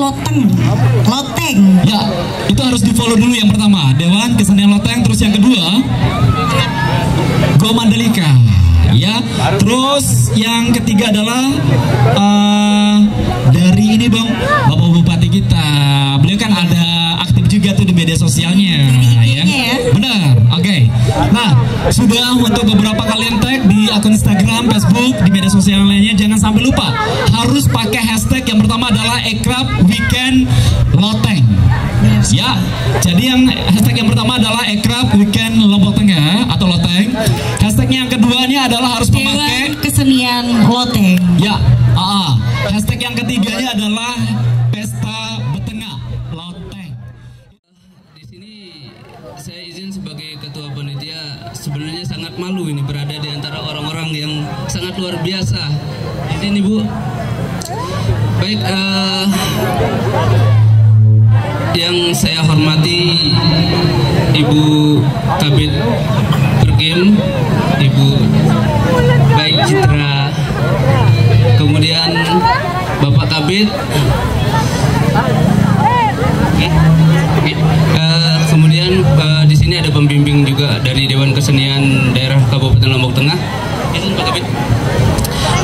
Loteng. Ya, itu harus di follow dulu yang pertama, Dewan Kesenian Loteng. Terus yang kedua, Go Mandalika. Ya, terus yang ketiga adalah dari ini Bang, Bapak Bupati kita. Beliau kan ada aktif juga tuh di media sosialnya, ya. Benar, oke. Nah, sudah untuk beberapa kalian tag di akun Instagram, Facebook, di media sosial lainnya. Jangan sampai lupa harus pakai hashtag yang pertama adalah Ekrab Weekend Loteng. Ya, jadi yang hashtag yang pertama adalah Ekrab Weekend Lombok Tengah atau Loteng. Hashtagnya yang keduanya adalah harus memakai Dewan Kesenian Loteng. Ya, hashtag yang ketiganya adalah Pesta Betengah Loteng. Di sini saya izin sebagai ketua panitia, sebenarnya sangat malu ini berada di antara orang-orang yang sangat luar biasa. Ini Bu. Baik, yang saya hormati Ibu Kabid Perkim, Ibu Baik Citra, kemudian Bapak Kabid, kemudian di sini ada pembimbing juga dari Dewan Kesenian Daerah Kabupaten Lombok Tengah. Izin Pak Kabid.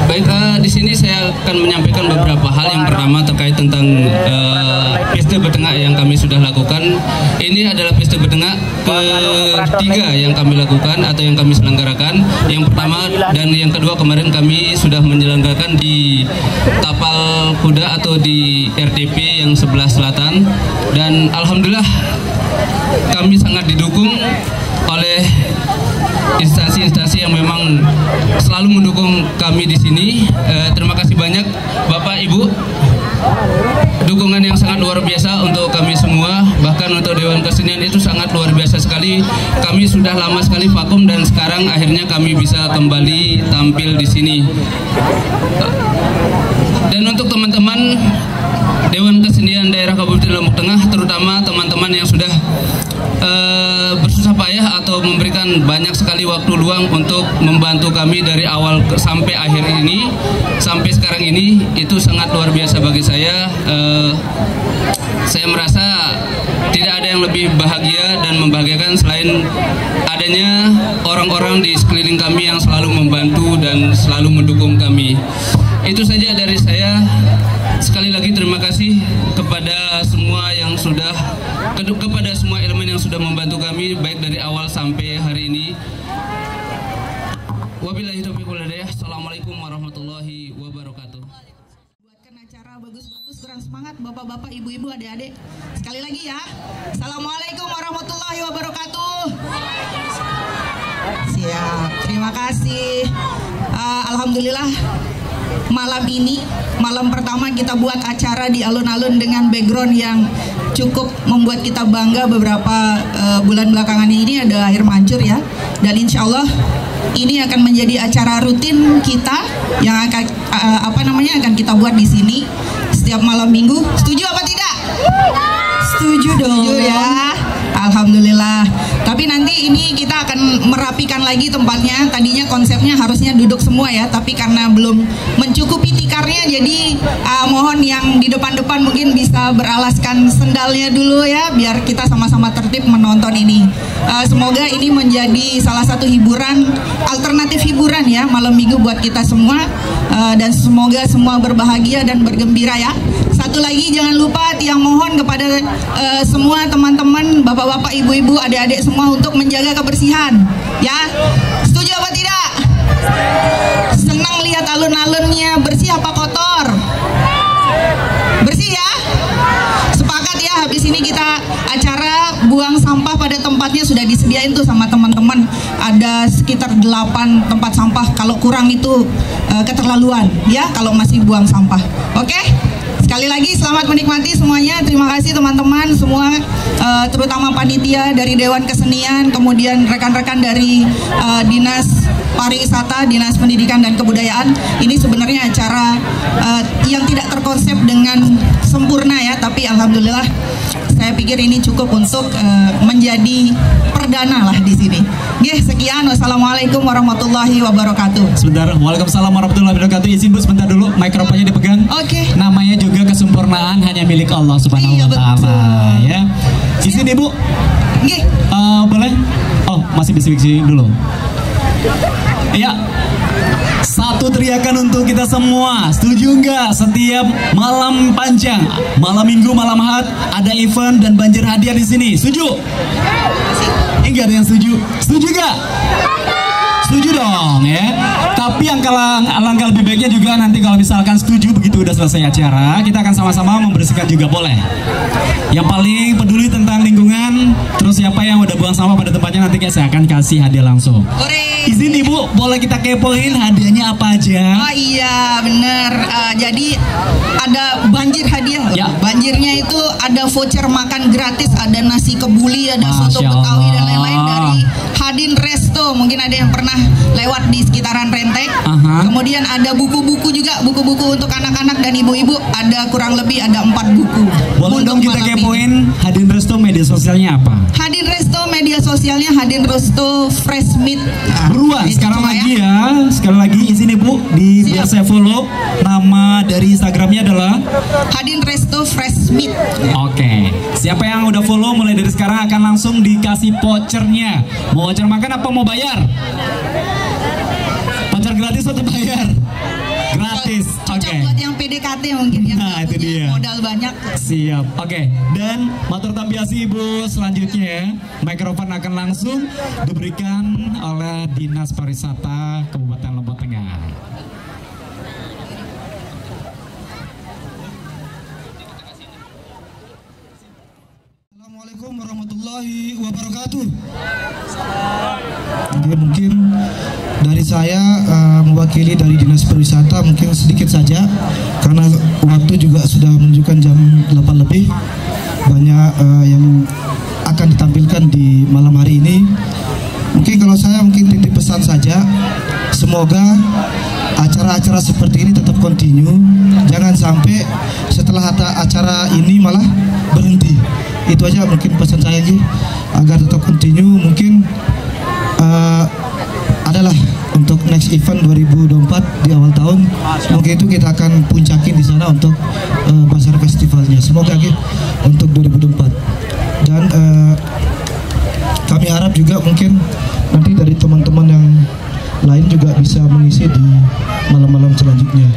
Baik, di sini saya akan menyampaikan beberapa hal. Yang pertama terkait tentang pesta betengah yang kami sudah lakukan. Ini adalah pesta betengah ketiga yang kami lakukan atau yang kami selenggarakan. Yang pertama dan yang kedua kemarin kami sudah menyelenggarakan di Tapal Kuda atau di RTP yang sebelah selatan. Dan alhamdulillah kami sangat didukung oleh instansi-instansi yang memang selalu mendukung kami di sini. Terima kasih banyak Bapak Ibu, dukungan yang sangat luar biasa untuk kami semua. Bahkan untuk Dewan Kesenian itu sangat luar biasa sekali. Kami sudah lama sekali vakum dan sekarang akhirnya kami bisa kembali tampil di sini. Dan untuk teman-teman Dewan Kesenian Daerah Kabupaten Lombok Tengah, terutama teman-teman yang sudah bersusah payah atau memberikan banyak sekali waktu luang untuk membantu kami dari awal sampai akhir ini, sampai sekarang ini, itu sangat luar biasa bagi saya. Saya merasa tidak ada yang lebih bahagia dan membahagiakan selain adanya orang-orang di sekeliling kami yang selalu membantu dan selalu mendukung kami. Itu saja dari saya. Sekali lagi terima kasih kepada semua yang sudah, kepada semua elemen yang sudah membantu kami baik dari awal sampai hari ini. Wabillahi taufiq wal hidayah. Assalamualaikum warahmatullahi wabarakatuh. Buatkan acara bagus-bagus, kurang semangat bapak-bapak, ibu-ibu, adik-adik. Sekali lagi ya. Assalamualaikum warahmatullahi wabarakatuh. Siap, terima kasih. Alhamdulillah malam ini, malam pertama kita buat acara di alun-alun dengan background yang cukup membuat kita bangga. Beberapa bulan belakangan ini ada air mancur ya, dan insya Allah ini akan menjadi acara rutin kita yang akan akan kita buat di sini setiap malam minggu. Setuju apa tidak? Setuju dong. Setuju ya. Alhamdulillah. Tapi nanti ini kita akan merapikan lagi tempatnya. Tadinya konsepnya harusnya duduk semua ya, tapi karena belum mencukupi tikarnya, jadi mohon yang di depan-depan mungkin bisa beralaskan sendalnya dulu ya, biar kita sama-sama tertib menonton ini. Semoga ini menjadi salah satu hiburan, alternatif hiburan ya malam minggu buat kita semua, dan semoga semua berbahagia dan bergembira ya. Satu lagi jangan lupa tiang mohon kepada semua teman-teman, bapak-bapak, ibu-ibu, adik-adik semua untuk menjaga kebersihan ya. Setuju apa tidak? Senang lihat alun-alunnya bersih apa kotor? Bersih ya? Sepakat ya, habis ini kita acara buang sampah pada tempatnya sudah disediain tuh sama teman-teman. Ada sekitar 8 tempat sampah, kalau kurang itu keterlaluan ya kalau masih buang sampah. Oke? Sekali lagi selamat menikmati semuanya. Terima kasih teman-teman semua, terutama panitia dari Dewan Kesenian, kemudian rekan-rekan dari Dinas Pariwisata, Dinas Pendidikan dan Kebudayaan. Ini sebenarnya acara yang tidak terkonsep dengan sempurna ya, tapi alhamdulillah saya saya pikir ini cukup untuk menjadi perdana lah di sini. Nggih, sekian. Wassalamualaikum warahmatullahi wabarakatuh. Sebentar, waalaikumsalam warahmatullahi wabarakatuh. Izin Bu sebentar dulu, mikrofonnya dipegang. Oke. Namanya juga kesempurnaan hanya milik Allah Subhanahu wa taala ya. Di sini Bu. Nggih. Boleh? Oh, masih bisik-bisik dulu. Iya. Satu teriakan untuk kita semua. Setuju nggak? Setiap malam panjang, malam minggu, malam ahad ada event dan banjir hadiah di sini. Setuju? Enggak ada yang setuju. Setuju nggak? Setuju dong ya. Tapi yang alangkah lebih baiknya juga nanti kalau misalkan setuju begitu udah selesai acara, kita akan sama-sama membersihkan juga boleh. Yang paling peduli tentang lingkungan, terus siapa yang udah buang sampah pada tempatnya nanti saya akan kasih hadiah langsung. Izin Ibu, boleh kita kepoin hadiahnya apa aja? Oh iya, bener. Jadi ada banjir hadiah. Ya. Banjirnya itu ada voucher makan gratis, ada nasi kebuli, ada soto Betawi dan lain-lain dari Hadin Resto. Mungkin ada yang pernah lewat di sekitaran Renteng. Kemudian ada buku-buku juga, buku-buku untuk anak-anak dan ibu-ibu. Ada kurang lebih ada 4 buku. Boleh dong kita kepoin Hadin Resto media sosialnya apa? Hadin Resto media sosialnya Hadin Resto Fresh Meat. Buruan sekarang lagi ya. Sekali lagi izin Ibu biar saya follow. Nama dari Instagramnya adalah Hadin Resto Fresh Meat. Oke. Siapa yang udah follow mulai dari sekarang akan langsung dikasih vouchernya. Mau voucher makan apa mau bayar? Voucher gratis atau bayar? Gratis. Oke. Buat yang PDKT mungkin yang itu dia. Modal banyak. Siap. Oke. Dan matur tambiasi Ibu selanjutnya ya. Mikrofon akan langsung diberikan oleh Dinas Pariwisata Kabupaten Lombok Tengah. Assalamualaikum warahmatullahi wabarakatuh. Oke, mungkin dari saya mewakili dari Dinas Pariwisata mungkin sedikit saja karena waktu juga sudah menunjukkan jam 8 lebih. Banyak yang akan ditampilkan di malam hari ini. Mungkin kalau saya mungkin titip pesan saja, semoga acara-acara seperti ini tetap continue. Jangan sampai setelah acara ini malah berhenti. Itu aja mungkin pesan saya sih, agar tetap continue. Mungkin adalah untuk next event 2024 di awal tahun, mungkin itu kita akan puncakin di sana untuk Bazar Festivalnya. Semoga untuk 2024. Dan kami harap juga mungkin nanti dari teman-teman yang lain juga bisa mengisi di malam-malam selanjutnya.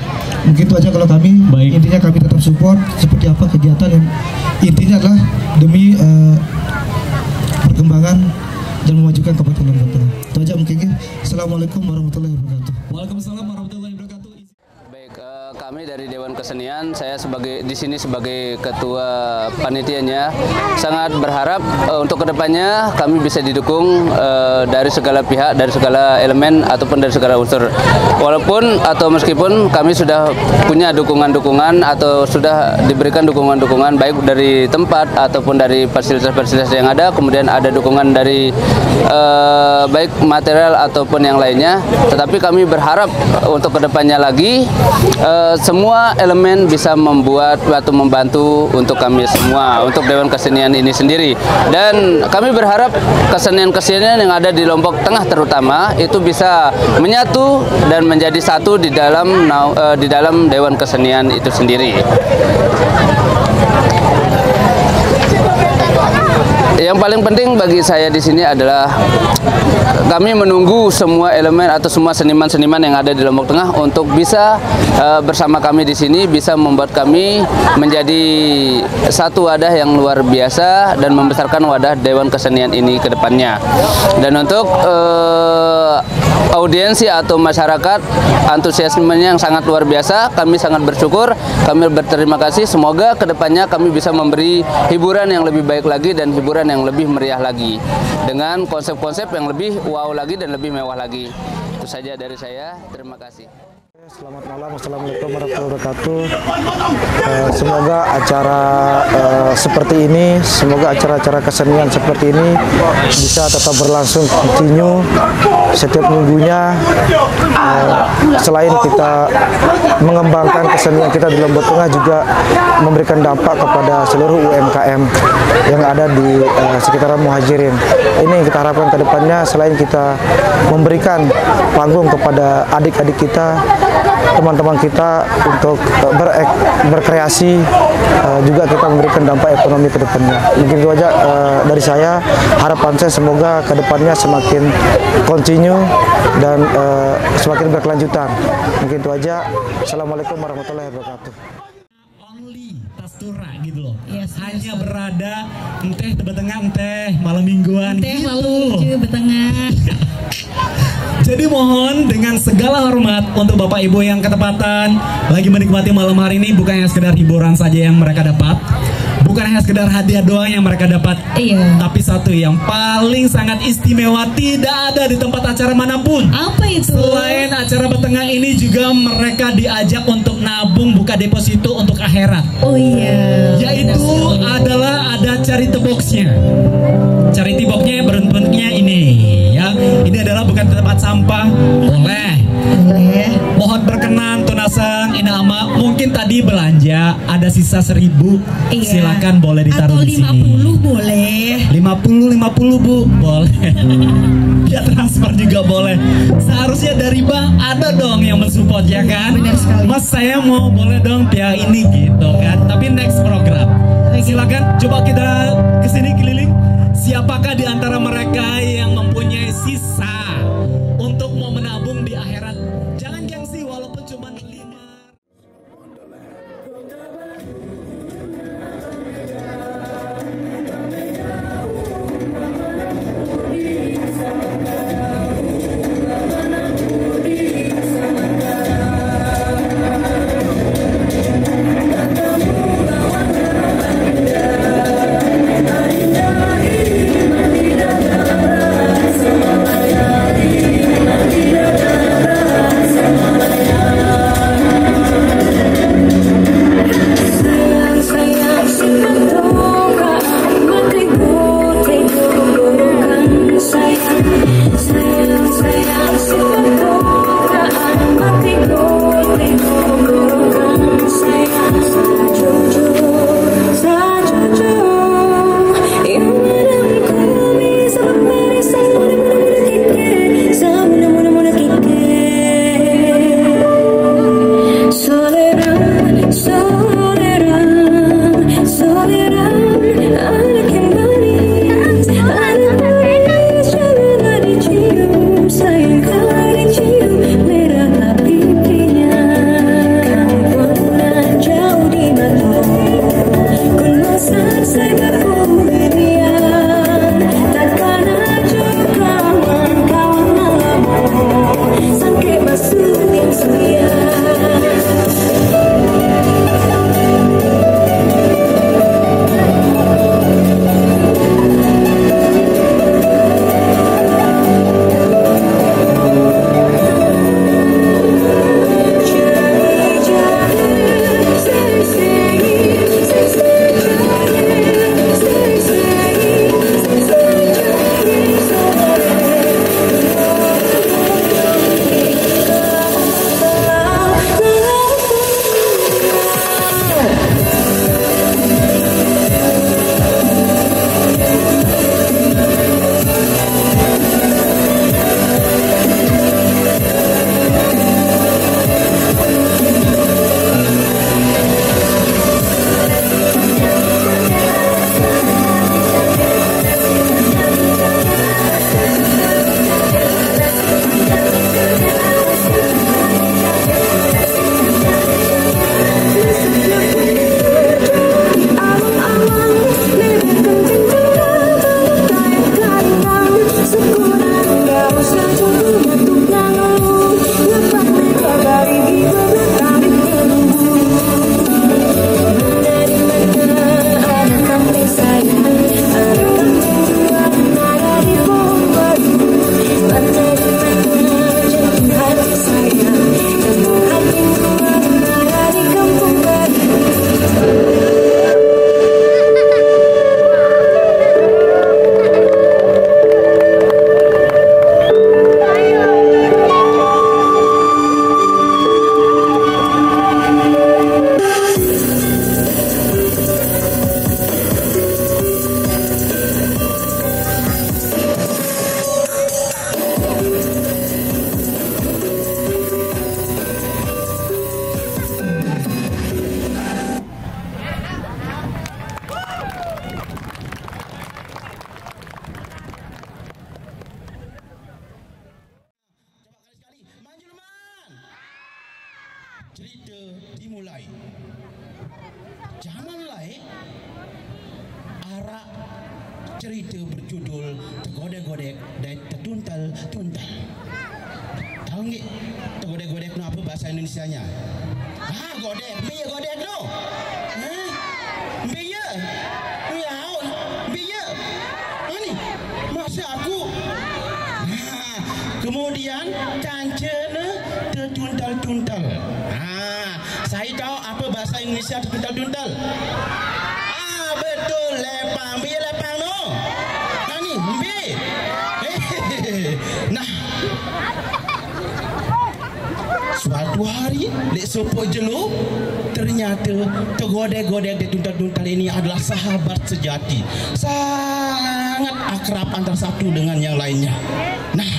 Mungkin itu aja kalau kami. Baik. Intinya kami tetap support seperti apa kegiatan yang intinya adalah demi perkembangan dan memajukan Kabupaten Lombok Tengah. Itu aja mungkin. Assalamualaikum warahmatullahi wabarakatuh. Waalaikumsalam warahmatullahi wabarakatuh. Baik, kami dari Dewan Kesenian, saya di sini sebagai ketua panitianya, sangat berharap untuk kedepannya kami bisa didukung dari segala pihak, dari segala elemen ataupun dari segala unsur. Walaupun atau meskipun kami sudah punya dukungan-dukungan atau sudah diberikan dukungan-dukungan baik dari tempat ataupun dari fasilitas-fasilitas yang ada, kemudian ada dukungan dari baik material ataupun yang lainnya. Tetapi kami berharap untuk kedepannya lagi semua elemen bisa membuat atau membantu untuk kami semua, untuk Dewan Kesenian ini sendiri. Dan kami berharap kesenian-kesenian yang ada di Lombok Tengah terutama itu bisa menyatu dan menjadi satu di dalam Dewan Kesenian itu sendiri. Yang paling penting bagi saya di sini adalah kami menunggu semua elemen atau semua seniman-seniman yang ada di Lombok Tengah untuk bisa bersama kami di sini, bisa membuat kami menjadi satu wadah yang luar biasa dan membesarkan wadah Dewan Kesenian ini ke depannya. Dan untuk audiensi atau masyarakat, antusiasmenya yang sangat luar biasa, kami sangat bersyukur, kami berterima kasih. Semoga ke depannya kami bisa memberi hiburan yang lebih baik lagi dan hiburan yang lebih meriah lagi dengan konsep-konsep yang lebih wow lagi dan lebih mewah lagi. Itu saja dari saya, terima kasih. Selamat malam, assalamualaikum warahmatullahi wabarakatuh. Semoga acara seperti ini, semoga acara-acara kesenian seperti ini bisa tetap berlangsung continue setiap minggunya. Selain kita mengembangkan kesenian kita di Lombok Tengah, juga memberikan dampak kepada seluruh UMKM yang ada di sekitaran Muhajirin. Ini yang kita harapkan ke depannya, selain kita memberikan panggung kepada adik-adik kita, teman-teman kita untuk berkreasi, juga kita memberikan dampak ekonomi ke depannya. Mungkin itu aja dari saya. Harapan saya semoga ke depannya semakin continue dan semakin berkelanjutan. Mungkin itu aja. Assalamualaikum warahmatullahi wabarakatuh. Tastura gitu loh. Yes, hanya berada enteh tebetengah enteh malam mingguan enteh gitu. malam betengah. Jadi mohon dengan segala hormat untuk Bapak Ibu yang ketepatan lagi menikmati malam hari ini, bukan hanya sekedar hiburan saja yang mereka dapat, bukan hanya sekedar hadiah doang yang mereka dapat, tapi satu yang paling sangat istimewa tidak ada di tempat acara manapun. Apa itu? Selain acara Betengah ini juga mereka diajak untuk nabung buka deposito untuk akhirat. Oh iya. Yaitu adalah ada charity box-nya. Charity box-nya bentuknya ini ya. Ini adalah bukan tempat sampah, boleh. Mohon berkenan Tunasang Inama, mungkin tadi belanja ada sisa 1.000, silakan boleh ditaruh di sini. 50 boleh. 50 Bu, boleh. Ya transfer juga boleh. Seharusnya dari bank ada dong yang mensupport ya kan. Benar sekali. Mas saya mau boleh dong pihak ini gitu kan. Tapi next program. Silakan coba kita kesini keliling. Siapakah di antara mereka yang mempunyai sisa untuk mau menabung di akhirat? Jangan gengsi walaupun cuma 5. dimulai. Jangan lain arak cerita berjudul Tergodek-godek dan tertuntal-tuntal. Tahu nggak tergodek-godek no apa bahasa Indonesianya? Godek, biar godek no. Biar, biar. Ini masa aku. Kemudian kancana tertuntal-tuntal. Saya tahu apa bahasa Indonesia tertuntal-tuntal. Betul, lepang. Biar lepang no. Ni, biar. Nah, suatu hari Lek Sopok Jelo ternyata tergodek-godek di tuntal-tuntal ini adalah sahabat sejati, sangat akrab antara satu dengan yang lainnya. Nah,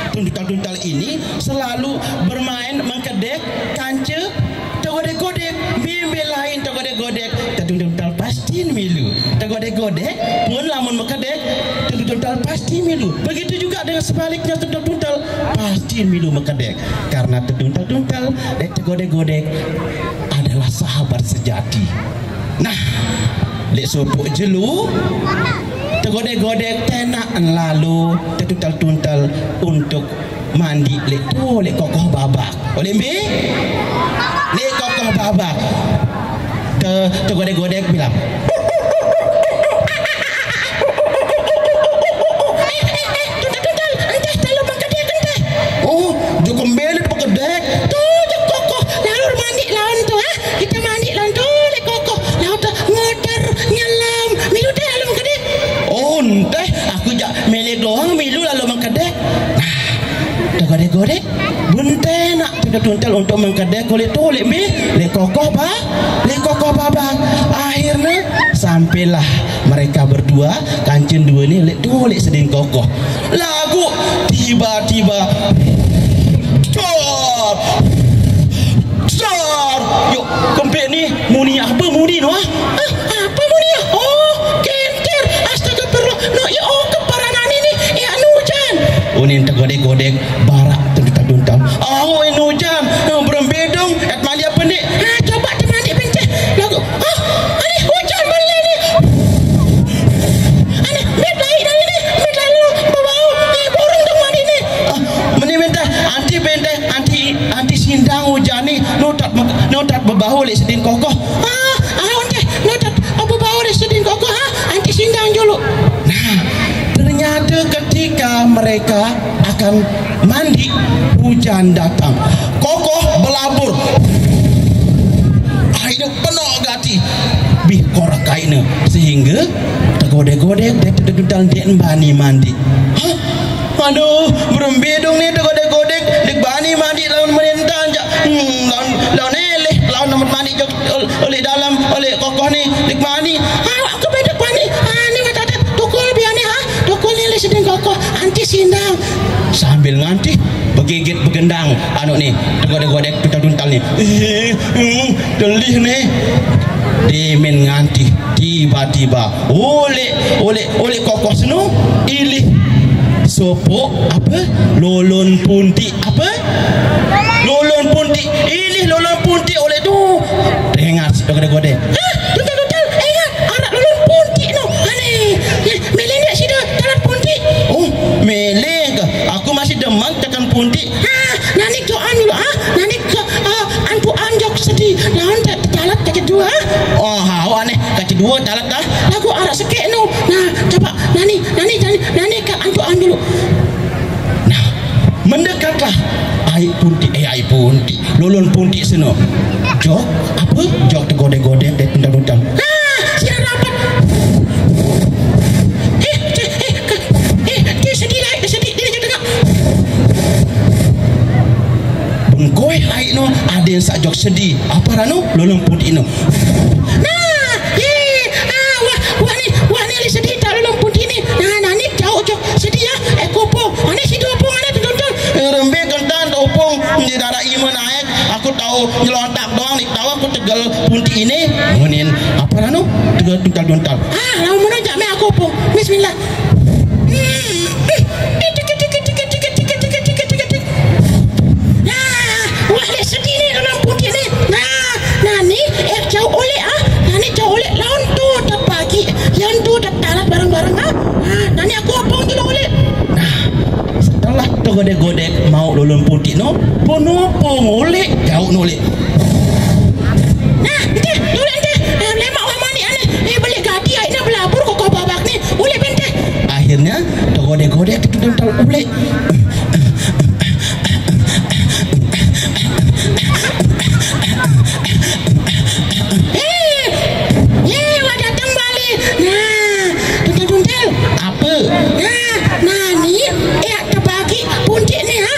tuntal-tuntal ini selalu bermain mengkedek kanca tergodek-godek, bimbel lain tergodek-godek, tuntal pasti milu. Tergodek-godek pun lamun mengkedek tuntal pasti milu. Begitu juga dengan sebaliknya tuntal pasti milu mengkedek, karena tuntal dan tergodek-godek adalah sahabat sejati. Nah, Lek Sopok Jelo tergodek-godek tenak lalu tertuntal untuk mandi lek kokoh babak. Oleh mbe? Lek kokoh babak. Tergodek-godek bilang, kembali pekedek tu kokoh lalu mandi lawan tu kita mandi lawan tu lek kokoh lalu tu ngotor nyelam milu dah lalu mengkedek. Entah aku jak melek doang milu lalu mengkedek. Nah, tergodek-godek bunte nak tuntal untuk mengkedek kulit tu lek mi lek kokoh babak. Akhirnya sampailah mereka berdua kancen dua ni lek tu lek seding kokoh. Lagu tiba-tiba Yuk, kempek ni muni apa muni no? Apa muni? Oh, kenter. Astagfirullah. No, ya oh keparanan ini ya hujan. Unin tergodek-godek barak tuntal-tuntal. Oh, ini hujan. Berembedong et mandi apa ni? Coba dimandi pencet. Lagu. Ini hujan balik ni. Ani, bet lain dari ni. Bet lain bau. Borong tu mandi ni. Meni minta anti sindang hujan ni notat berbau lek sedin kokoh. Notat berbau lek sedin kokoh. Anti sindang dulu. Nah, ternyata ketika mereka akan mandi hujan datang. Kokoh berlabur. Airnya penuh gati. Bih korak kainnya sehingga tergodek-godek dan tertuntal dia bani mandi. Aduh, berembedong ni tergodek-godek dek bani mandi lawan merintah jak. Lawan eleh, lawan nomor mandi jok oleh dalam oleh kokoh ni dek bani. Aku bedek bani. Ni kata tukul biar ni tukul ni sedang kokoh anti sindang. Sambil nganti begigit begendang ni tergodek-godek tuntal-tuntal ni. Delih ni. Dimen nganti tiba-tiba oleh kokoh seno ilih Sopok apa? Lolon punti apa? Lolon punti. Ini lolon punti oleh tu. Dengar si godek-godek. Tutal ingat anak lolon punti no. Ani, melek ni sida talat punti. Oh, melek. Aku masih demam tekan punti. Nani doan dulu Nani ke antu anjok sedih. Lawan talat kaki dua. Aneh kaki dua talat dah. Lagu arak sekek no. Nah, coba Nani ke antuan dulu. Nah, mendekatlah air punti, lolon punti seno. Jok apa? Jok tergodek-godek dan tuntal-tuntal. Siapa rapat? Sedih dia dengar. Bengkoi air no, ada yang sak jok sedih. Apa rano? Lolon punti no. Wah ni sedih tak lolong punti ni. Nah ni jauh jauh sedih ya. Kopong. Ni si opong ada tonton. Rembe kentan opong di darah iman naik. Aku tahu nyelontak doang ni tahu aku tegal punti ini. Munin apa rano? Tegal tuntal-tuntal. Lawan mana jak me aku opong. Bismillah. Wah ni sedih ni lolong punti ni. Nah nopo ngolek jauh nolek. Nah, ente, boleh ente, lemak wah mani ane, beli gadi ini belabur kok babak ni, boleh ente. Akhirnya tergodek-godek tutul boleh. Wah datang balik. Nah, tutul apa? Nah, nani, terbagi puntik ni ha?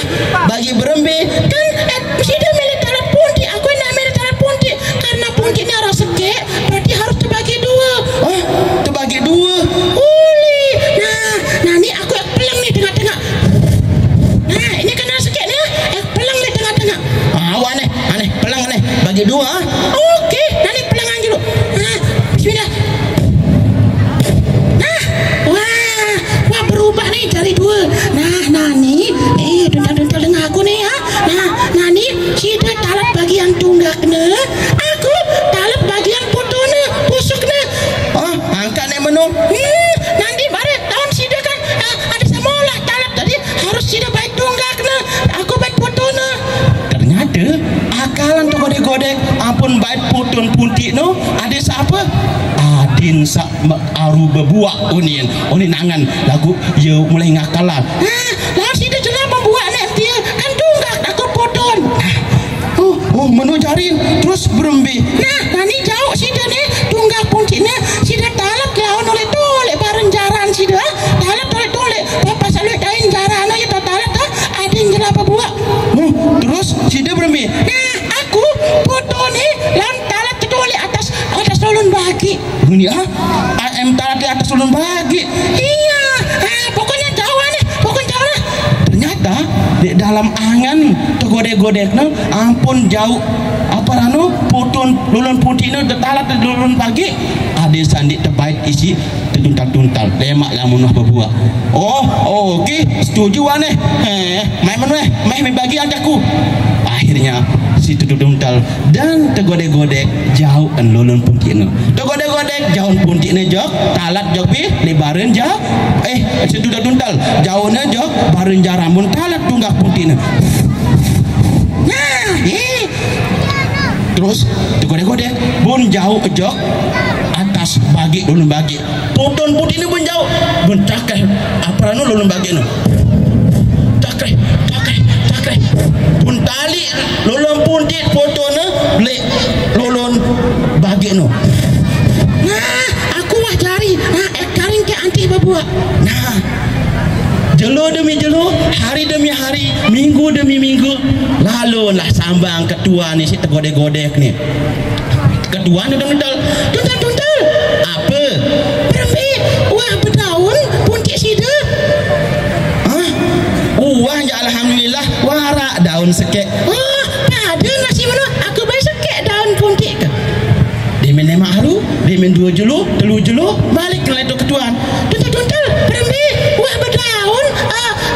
Bagi berembe kan mesti dia milih talat puntik. Aku nak milih talat puntik karena puntik ni harus sekek, berarti harus terbagi dua. Oh, terbagi dua. Boleh. Nah ni aku pelang ni tengah-tengah. Nah, ini kan harus sekek ni pelang ni tengah-tengah. Awak aneh, pelang aneh. Bagi dua ha? Okey, nani pelangan dulu. Bismillah. Wah berubah nih dari dua. Nani, tuntang dengar aku nih ya. Nani, sida talat bagian tunggak ne. Aku talat bagian putune, pusuk ne. Oh, angkat nih menu. Nanti bare tahun sida kan ada samolah talat tadi harus sida baik tunggak ne. Aku baik putune. Ternyata akalan tu godek-godek ampun baik putun puntik no. Ada siapa? Adin sak aru bebuak unin nangan lagu ye mulai ngakalan. Lah sida jelas membuat nek dia kan tunggak aku potong. Oh menu jarin terus berembi. Nani jauh sida ni tunggak puntiknya sida talap lawan oleh tolek bareng jaran sida. Talap tolek papa selalu tain jaran aja talap adin jelas bebuak. Terus sida berembi. Aku potong ni lawan talap tolek atas ulun bagi. Ini talat di atas ulun bagi. Iya. Pokoknya jauh nih. Ternyata di dalam angan tergodek-godek ampun jauh apa rano putun lulun putih talat di lulun bagi. Ada sandi terbaik isi tuntal lemak lamun berbuah. Oh okey setuju aneh. Mai bagi adaku. Akhirnya si tuntal dan tergodek-godek jauh an lulun putih tergodek-godek jauh putih jok talat jok pi lebaran jauh si tuntal jauhnya jok bareng jaramun talat tunggak putih terus tergodek-godek bun jauh jok atas bagi lulun bagi putun putih ni bun jauh bun cakeh apa rano lulun bagi no cakeh pun tali lulun puntit fotona blek lulun bagi no. Aku wah cari karing ke anti babuak. Jelo demi jelo, hari demi hari, minggu demi minggu, lalu lah sambang ketua ni si tergodek-godek ni. Ketua ni tuntal. Apa? Berembi, wah berdaun puntik sida. Wah ya alhamdulillah warak daun sekek. Ada nasi mana? Aku baik sekek daun puntik ke. Demen 5 haru, demen 2 julu, 3 julu, balik ke ledo ketuan. Tuntal, berembi, wah berdaun,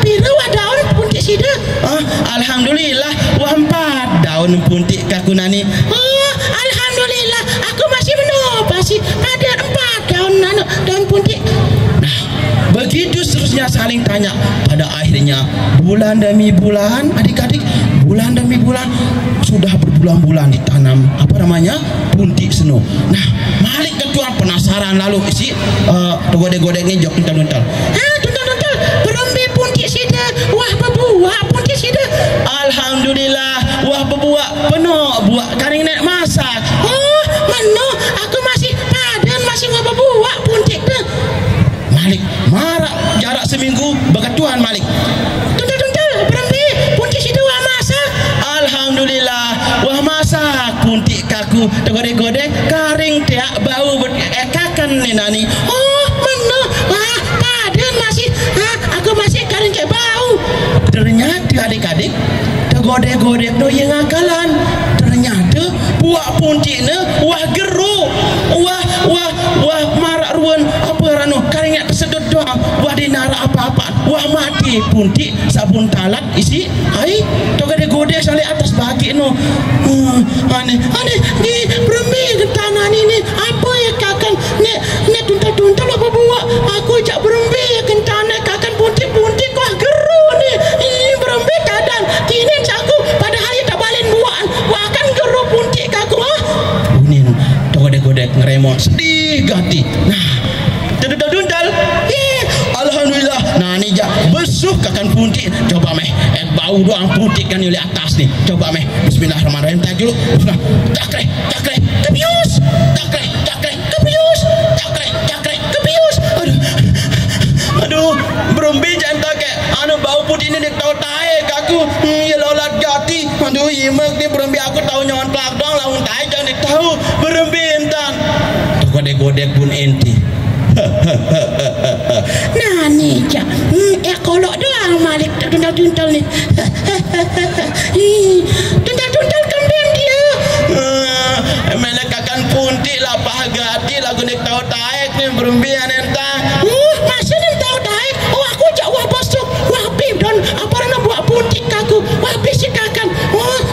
biru wah daun puntik sida. Alhamdulillah wah 4 daun puntik kaku nani. Alhamdulillah aku masih menopasi ada 4 daun puntik. Begitu seterusnya saling tanya. Pada akhirnya bulan demi bulan adik-adik bulan demi bulan sudah berbulan-bulan ditanam apa namanya puntik seno. Nah Malik ketua penasaran lalu isi godek-godek ni jok tuntal. Tuntal berembi puntik sida wah berbuah puntik sida. Alhamdulillah wah berbuah penuh buah karing nak masak. Mana aku masih padan masih wah berbuah puntik tu. Malik marah jarak seminggu berketuan Malik. Tuntal berembi puntik sida wah masak. Alhamdulillah wah masak puntik kaku tergodek-godek karing tiak bau kakan ni nani. Mana wah padan masih aku masih karing ke bau. Ternyata adik-adik tergodek-godek tu yang akalan. Ternyata buah puntik ni wah geruk wah marak ruan apa rano karing tersedut doa wah dinara apa-apa wah mati puntik sabun talat isi hai tergodek-godek sali atas bagi no. Aneh ni berembi ke tanah ni apa ya kakan ni tuntal apa buat aku jak berembi ke tanah kakan puntik wah geruk ni berembi kadang kini aku pada Doraemon sedih gati. Nah, dudal, alhamdulillah. Nah ni ja besuh kakan puntik. Coba meh, bau doang puntik kan oleh atas nih. Coba meh, bismillahirrahmanirrahim. Tak dulu. Cakrek, kebius. Cakrek, kebius. Cakrek, kebius. Aduh, berumbi jantan ke. Anu bau putih ni dia tahu tahe kaku. Ya lolat gati. Aduh, imak dia berumbi aku tahu nyawan plak dong lawan tahe jangan dia tahu berumbi entan. Godek pun enti. Nah ni cak, kolok doang Malik tuntal ni. Tuntal kambing dia. Melekakan puntik lah pahagati lagu nek tahu taek ni berumbian entah. Masa ni tahu taek. Oh aku jak wah bosok. Wah bib don apa nak buat puntik aku. Wah bisikakan.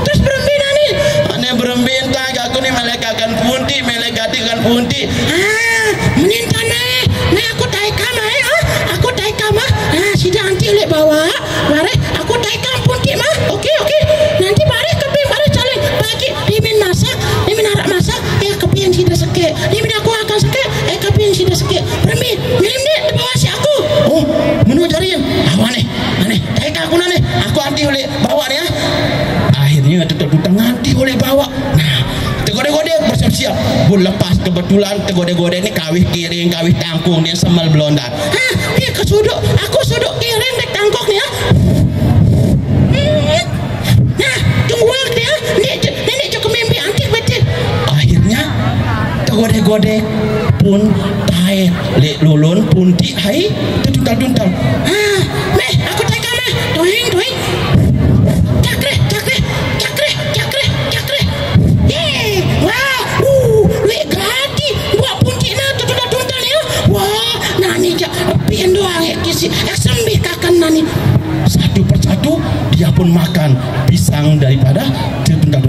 Terus berumbian ni. Ane berumbian tak aku ni melekakan puntik, melekatikan puntik. Menentang aku taikam aku taikam sida nanti oleh bawa mari aku taikam puntik mah okey nanti mari keping mari calon bagi dimin masak dimin arak masak keping sida sekek dimin aku akan sekek keping sida sekek permi milim ni bawa si aku menu jaring aneh taikam aku nane aku nanti oleh bawa ni akhirnya tutang nanti oleh bawa. Nah tergodek-godek bersiap-siap pun lepas kebetulan tergodek-godek ni kawih kiring kawih tangkung dia semal belondak. Dia kesuduk aku suduk kiring dek tangkung ni nah tunggu dia nenek cukup mimpi antik betul. Akhirnya tergodek-godek pun taek lek lulun puntik hai tuntal meh aku taikam meh toing cakrek lek gati buat puntik na tuntal ni wah nani jak pian doang kisi sembih kakan nani satu persatu dia pun makan pisang daripada tuntal.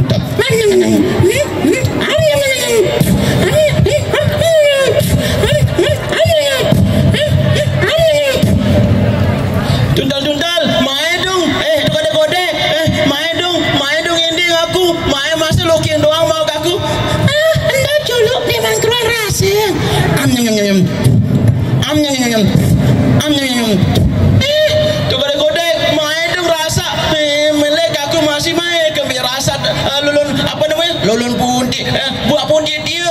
Tuntal, main dong. Godek-godek. Main dong ending aku. Main masa lokin doang mau aku. Anda culuk memang keluar rasa. Tu godek-godek main dong rasa. Melek aku masih main ke rasa lulun apa namanya? Lulun puntik. Buat puntik dia.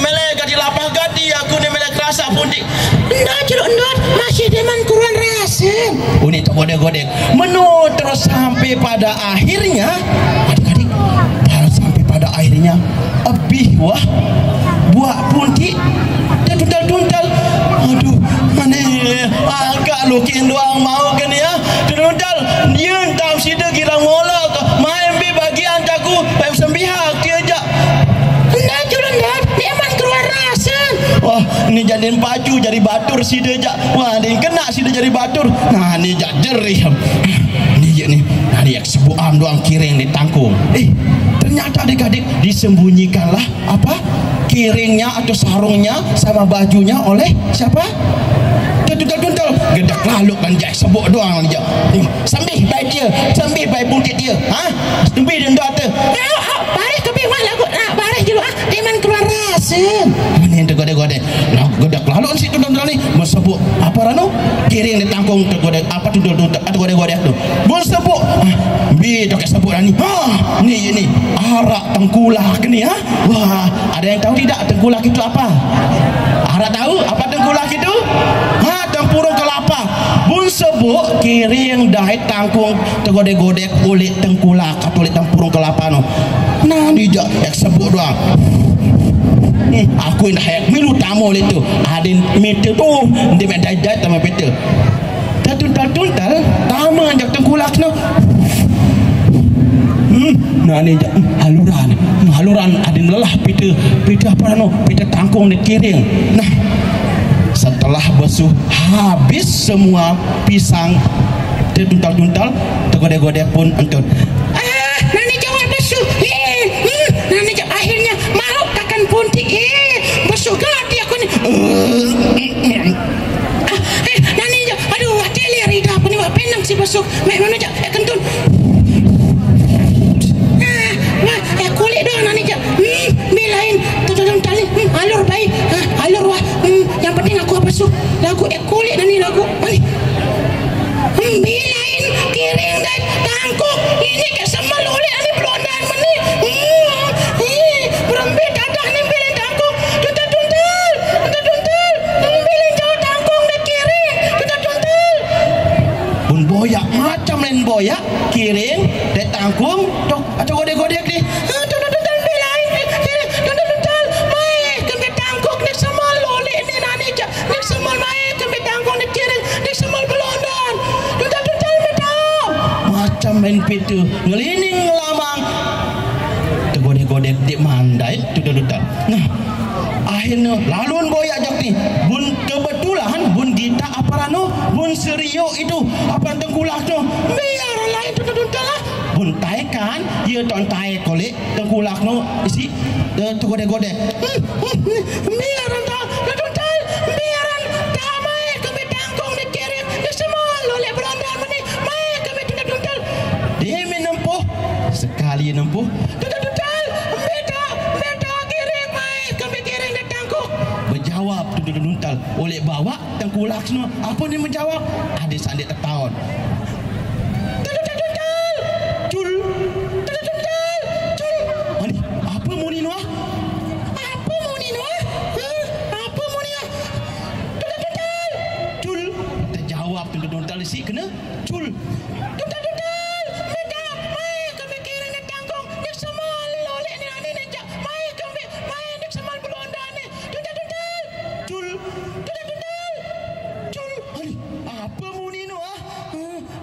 Melek gadi lapah gadi aku ni melek rasa puntik. Anda culuk masih deman keluar rasa. Ini tu godek-godek. Menu terus sampai pada akhirnya adik-adik sampai pada akhirnya abih wah buat puntik dan tuntal. Aduh mana agak lokin doang mau kan ya tuntal dia entah sida kira ngolak main bi bagian aku sembihak dia aja enggak curang dia emang keluar rasa. Wah ini jadiin baju jadi batur sida aja. Wah ini kena sida jadi batur. Nah ini jak jerih ni je ni hari yang sebuam doang kiring di tangkung. Ternyata adik-adik disembunyikanlah apa kiringnya atau sarungnya sama bajunya oleh siapa? Tuntal gedak lalu kan jak sebut doang dia. Sambih baik dia, sambih baik puntik dia. Sambih dia ndak tu. Baris ke biwah lagu baris dulu deman keluar rasa. Mana yang tergodek-godek. Nah gedak lalu si tuntal ni mesebut apa rano kiring di tangkung tergodek apa tuntal tergodek-godek tu. Bos sebut bi tak sebut ni. Ni arak tengkulak ni Wah, ada yang tahu tidak tengkulak itu apa? Arak tahu apa tengkulak itu? Tempurung kelapa. Bun sebut kiring dai tangkung tergodek-godek oleh tengkulak atau oleh tempurung kelapa no. Nah ni je yang sebut doang. Aku dah milu tamu oleh tu. Adin meter tu dia dai tamu meter. Tuntal tamu jak tengkulak no. Nah ni haluran adin lelah pita apa no pita tangkung di kiring. Nah setelah basuh habis semua pisang tuntal tergodek-godek pun entut. Nani jawab basuh. Nani akhirnya mau kakan puntik. Basuh gadi aku ni. Nani aduh hati liar apa ni penang si basuh. Mek mana jak kentun. Kulit doang nani jak. Bilain tuntal alur baik. lagu kulit ni lagu. Bilain kiring dan tangkuk ini kesemal oleh ani pelondan meni. Berembit dadah ni bilin tangkuk. Tuntal. Bilin jauh tangkuk dan kiring. Tuntal. Bun boyak macam lain boyak kiring dan tangkung. Tok acak godek-godek ni. Tuntal bilain kiring. Tuntal. Mai kami tangkuk ni semal oleh ni nani ja. Ni semal mai kami tangkuk ni kiring. Ni semal pelondan. Tuntal metau. Macam main pitu ngelining ngelamang tergodek-godek di mandai tududutan. Nah, akhirnya laluan boyak jak ni bun kebetulan bun dita aparano bun serio itu apa tengkulak tu biar lain tududutan lah bun taikan ia ton tai kolek tengkulak no isi tergodek-godek Biar tududutan biaran damai kami tangkung ni kiring ni semal oleh pelondan meni. Mai kami tuntal. dia menempuh sekali nempuh Beta kiring mai kami kiring dan tangkuk. berjawab tududutan oleh bawa tengkulak semua apa dia menjawab ada sandik tertaun cul ani apa muni nu Apa muni nu? Apa muni ah? cul terjawab tududutan si kena cul Beta mai kami kiring dan tangkuk. Ni semal oleh ni ani ni jak. Mai kami mai ni semal pelondan ni. cul ani apa muni nu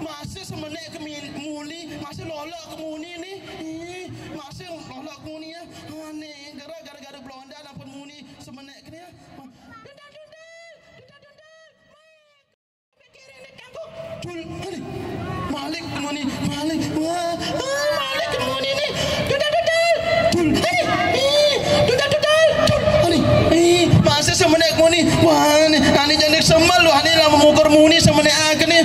masa semenek ke muni masa lolak ke muni ni masa lolak ke muni ni gara-gara belondan apa muni semenek ke ni cul ani malik ke muni malik Malik ke muni ni. cul ani masa semenek muni wah ni jadi semal lu ani lah mengukur muni semenek ke ni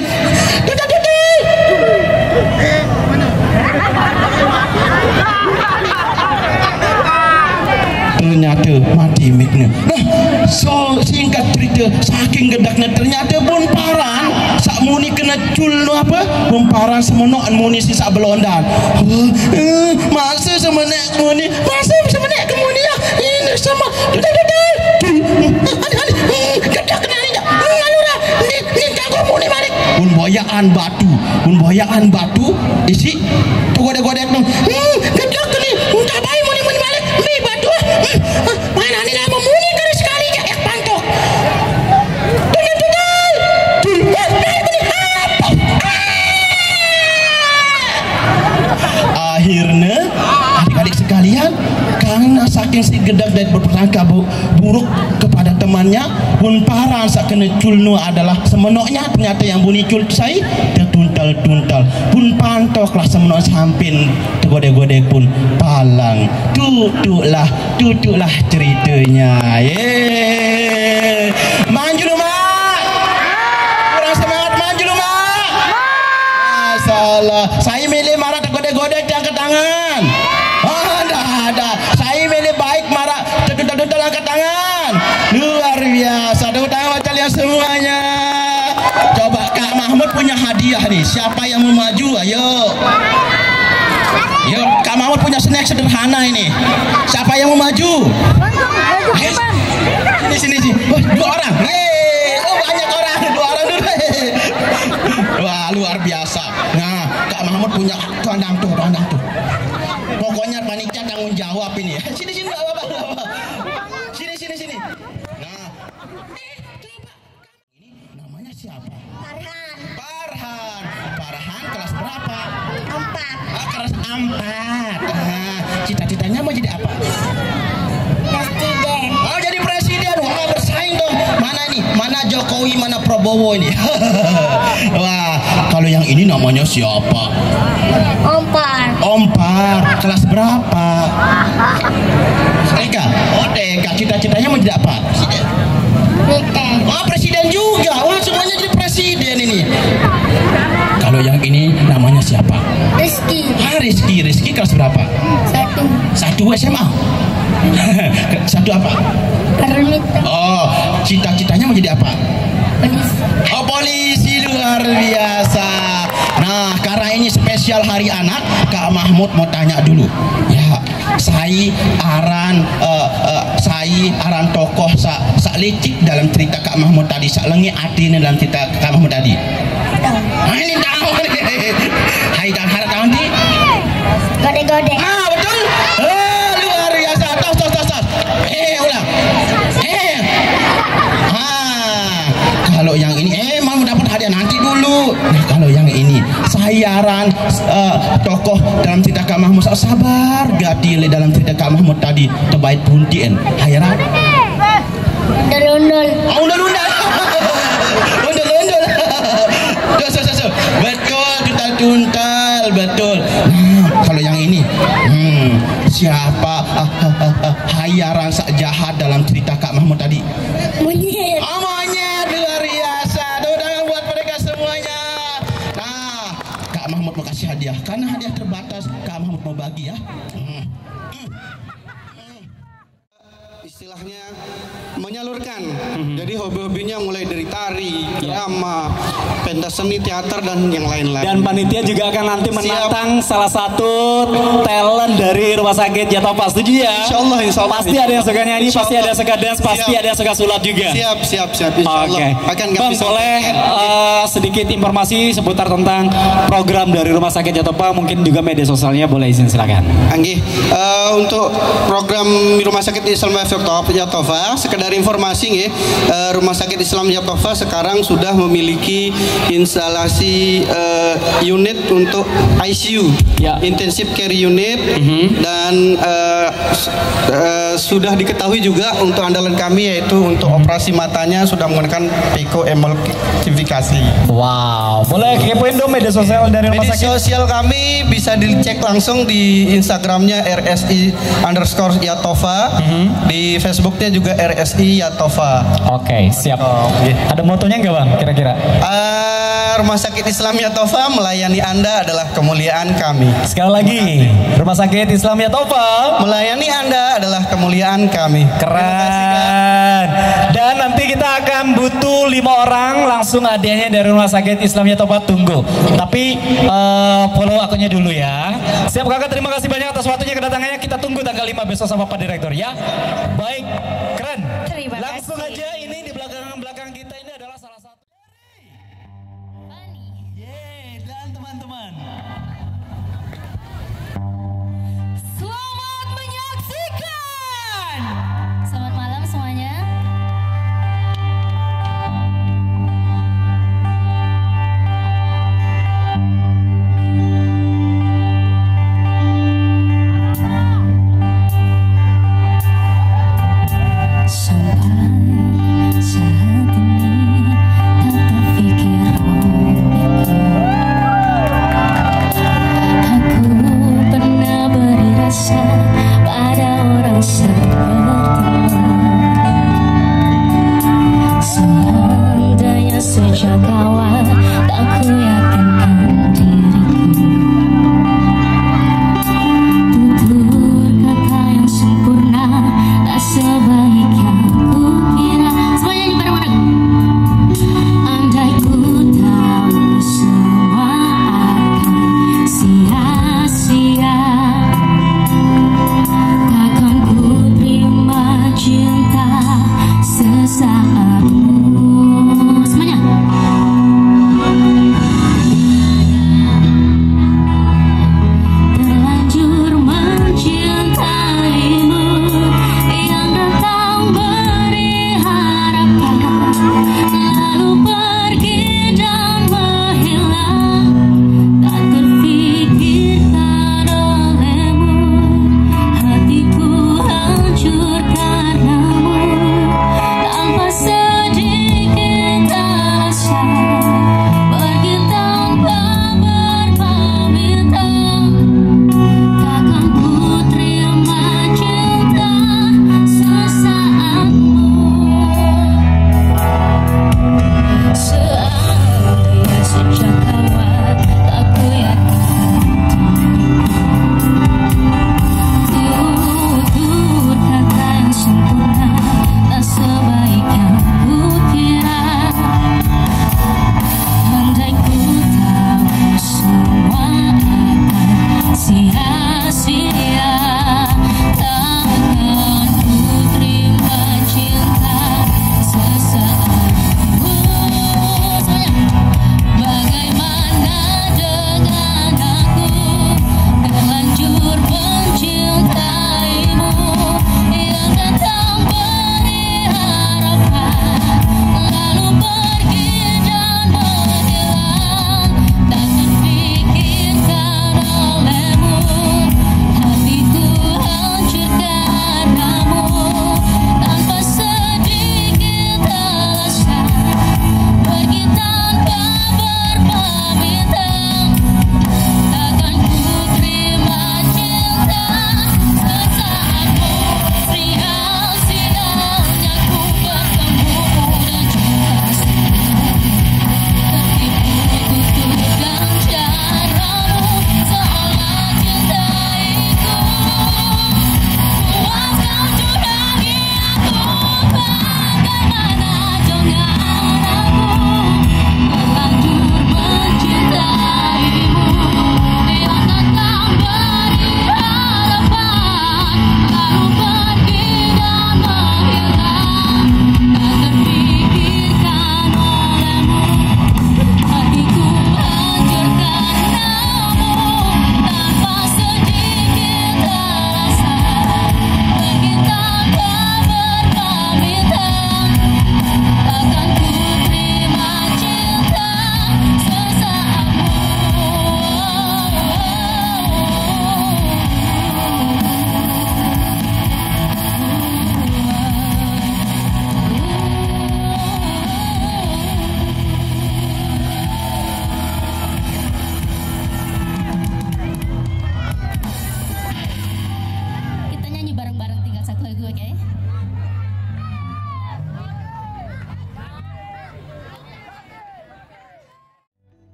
ternyata mati miknya. Nah, so singkat cerita saking gedaknya ternyata bun paran sak muni kena cul nu apa bun paran semenok muni si sak belondan masa semenek muni ke muni ya. Ini sama. Kedak kena ni. Lalu dah. Ni tangkuk muni balik. bun boyaan batu isi tu godek-godek nu Kedak ni. Tak baik muni balik. Mi batu. Mana ni lah muni kali sekali je ek pantok. akhirnya adik-adik sekalian karena saking si gedak dan berprasangka buruk kepada temannya pun parang sak kena culnu adalah semenoknya ternyata yang bunyi cul saya tertuntal-tuntal pun pantoklah semenok sampin tergodek-godek pun palang tutuklah ceritanya maju lu mak kurang semangat maju lu mak masalah saya milih marah tergodek-godek angkat tangan ada saya milih baik marah tertuntal angkat tangan luar biasa tepuk tangan buat kalian semuanya. Coba Kak Mahmud punya hadiah nih, siapa yang mau maju ayo Kak Mahmud punya snack sederhana ini, siapa yang mau maju ayo sini oh, 2 orang banyak orang 2 orang dulu wah luar biasa. Nah Kak Mahmud punya tuandang tuh pokoknya panitia tanggung jawab ini sini sini nah ini namanya siapa Farhan kelas berapa 4 kelas 4 cita-citanya mau jadi apa presiden jadi presiden bersaing dong mana ini mana Jokowi mana Prabowo ini wah kalau yang ini namanya siapa Ompar kelas berapa TK cita-citanya mau jadi apa presiden juga wah semuanya jadi presiden ini. Kalau yang ini namanya siapa Rizky kelas berapa 1 SMA 1 apa cita-citanya mau jadi apa spesial Hari Anak, Kak Mahmud mau tanya dulu. Ya, saya aran tokoh sak licik dalam cerita Kak Mahmud tadi, sak lengi artinya dalam cerita Kak Mahmud tadi. Ini tahu. Hai dan harap tahu nih. Gode-gode. Betul. Luar biasa. Tos. Ulang. Kalau yang ini mau dapat hadiah nanti dulu. Nah, kalau yang ini sayaran tokoh dalam cerita Kak Mahmud, sabar gadile dalam cerita Kak Mahmud tadi terbaik puntien hayaran Undul-undul. Undul-undul. Betul, tuntal betul. Nah, kalau yang ini siapa hayaran sak jahat dalam cerita Kak Mahmud tadi? Monyet. Monyet, luar biasa. Tangan buat mereka semuanya. Nah, Kak Mahmud mau kasih hadiah karena hadiah terbatas. Kak Mahmud mau bagi ya. Istilahnya menyalurkan. Jadi hobi-hobinya mulai dari tari, drama, pentas seni, teater dan yang lain-lain. Dan panitia juga akan nanti menantang salah satu talent dari Rumah Sakit Yatova. Setuju ya? Insya Allah. Pasti ada yang suka nyanyi, pasti ada yang suka dance, pasti ada yang suka sulap juga. Siap. Insya Allah. Akan Bang, boleh sedikit informasi seputar tentang program dari Rumah Sakit Yatova, mungkin juga media sosialnya boleh izin silakan. Anggi, untuk program Rumah Sakit Islam Yatova, sekedar informasi nih, Rumah Sakit Islam Yatova sekarang sudah memiliki instalasi unit untuk ICU, intensive care unit, dan sudah diketahui juga untuk andalan kami yaitu untuk operasi matanya sudah menggunakan Pico emulsifikasi. Wow, boleh kepoin dong media sosial dari Rumah Sakit? Media sosial kami bisa dicek langsung di Instagramnya RSI_Yatova, di Facebooknya juga RSI Yatova. Oke, siap. Ada motonya nggak Bang, kira-kira? Rumah Sakit Islam Yatova, melayani Anda adalah kemuliaan kami. Sekali lagi, Rumah Sakit Islam Yatova, melayani Anda adalah kemuliaan kami. Keren. Dan nanti kita akan butuh 5 orang langsung hadiahnya dari Rumah Sakit Islam Yatova. Tunggu. Tapi follow akunnya dulu ya. Siap kakak, terima kasih banyak atas waktunya kedatangannya. Kita tunggu tanggal 5 besok sama Pak Direktur ya. Baik, keren. Terima Langsung kasih. aja, ini di belakang kita ini adalah salah satu. Dan teman-teman. Selamat menyaksikan. Selamat malam semuanya. Sampai saat ini tak terfikir aku pernah beri rasa pada orang sepertimu. Seandainya sejak awal tak ku yakinkan diriku, tutur kata yang sempurna tak sebaik yang ku kira. Semuanya bareng-bareng. Andai ku tahu semua akan sia-sia, takkan ku terima cinta sesaatmu. Semuanya.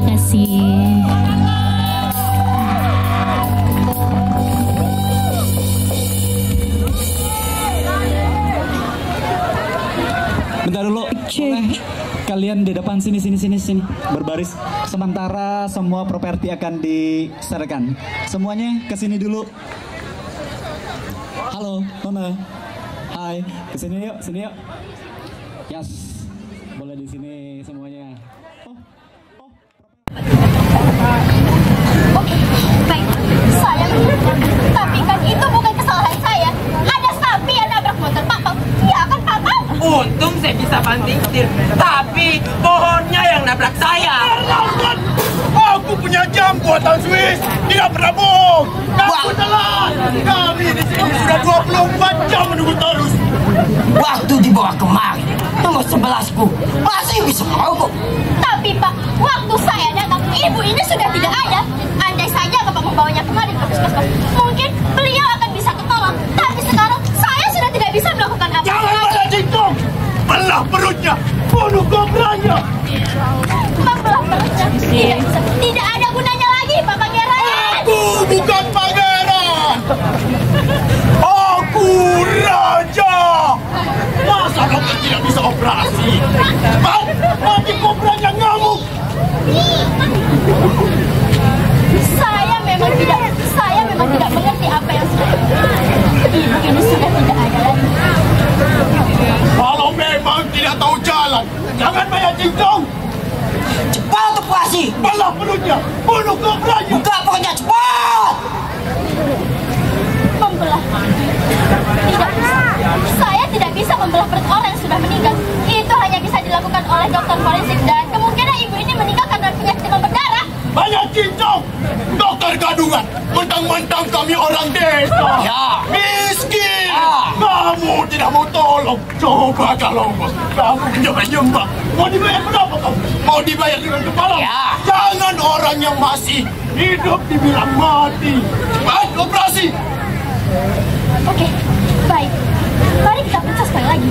kasih. Bentar dulu. Kalian di depan sini berbaris. Sementara semua properti akan diserahkan. Semuanya ke sini dulu. Halo, Nona. Hai, ke sini yuk, Yes. Boleh di sini semuanya. Oke, baik. Saya mengerti. Tapi kan itu bukan kesalahan saya. Ada sapi yang nabrak motor Papa. Ya kan, Papa? Untung saya bisa banting setir, tapi pohonnya yang nabrak saya. Aku punya jam buatan Swiss, tidak pernah bohong. Kamu telat. Kami di sini sudah 24 jam menunggu terus. Waktu dibawa kemari, nomor 11ku masih bisa mogok. Tapi Pak, waktu saya datang, ibu ini sudah tidak ada. Andai saja Bapak membawanya kemari ke puskesmas, mungkin beliau akan bisa ketolong. Tapi sekarang saya sudah tidak bisa melakukan apa-apa. Jangan belah jingkong, belah perutnya, bunuh kobranya. Membelah perutnya tidak bisa, tidak ada gunanya lagi, Pak Pangeran. Aku bukan pangeran, aku raja. Masa dokter tidak bisa operasi? Mati kobranya ngamuk. Saya memang tidak mengerti apa yang sudah. Ibu ini sudah tidak ada lagi. Kalau memang tidak tahu jalan, jangan banyak jingkong. Cepat operasi. Belah perutnya, bunuh kobranya. Buka perutnya cepat. Membelah. Tidak bisa. Saya tidak bisa membelah perut orang yang sudah meninggal. Itu hanya bisa dilakukan oleh dokter forensik dan kemungkinan ibu ini meninggal karena penyakit demam berdarah. Banyak cincong. Dokter gadungan. Mentang-mentang kami orang desa. Ya. Miskin. Ya. Kamu tidak mau tolong. Coba kalau kamu menyembah. Mau dibayar berapa kamu? Mau dibayar dengan kepala? Ya. Jangan orang yang masih hidup dibilang mati. Cepat operasi. Oke, baik. Mari kita periksa sekali lagi.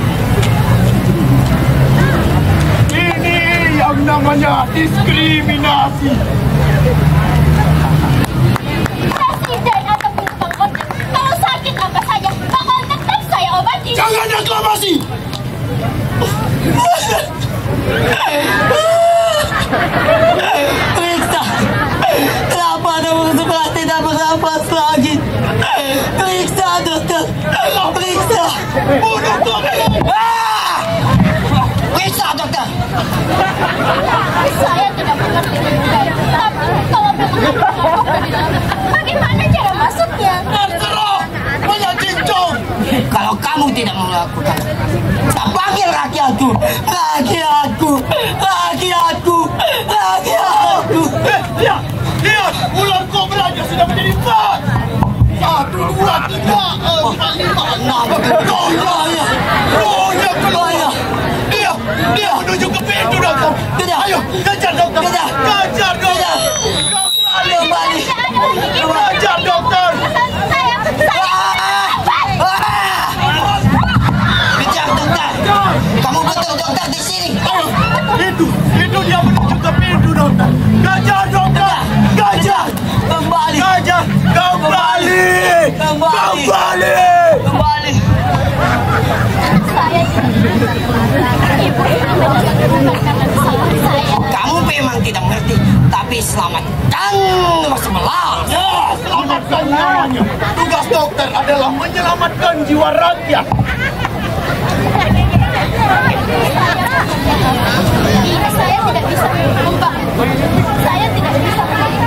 Ini yang namanya diskriminasi. Presiden ataupun tukang ojek, kalau sakit apa saja, bakal tetap saya obati. Jangan aklamasi. Periksa. Kenapa nomor 11 tidak bernafas lagi? Periksa, dokter. Periksa. Bunuh kobranya. Periksa, dokter. Saya tidak mengerti. Tapi kalau memang ada di dalam, bagaimana cara masuknya? Terserah. Banyak cincong. Kalau kamu tidak melakukan, tak panggil rakyatku. Rakyatku. Lihat, ular kobranya sudah menjadi 4. 1, 2, 3, 4, 5, 6. Rohnya keluar. Dia menuju ke pintu, dokter. Ayo, kejar, dokter. Kejar, dokter. Kembali. Kejar, dokter. Kejar, dokter. Kamu betul, dokter, di sini. Itu dia menuju ke pintu, dokter. Kejar, dokter. Kejar. Kembali. Kejar. Kembali. Saya ibu bukan karena kesalahan saya. Kamu memang tidak mengerti, tapi selamatkan nomor 11. Ya, selamatkan nyawanya. Tugas dokter adalah menyelamatkan jiwa rakyat. Saya tidak bisa membantu. Saya tidak bisa membantu.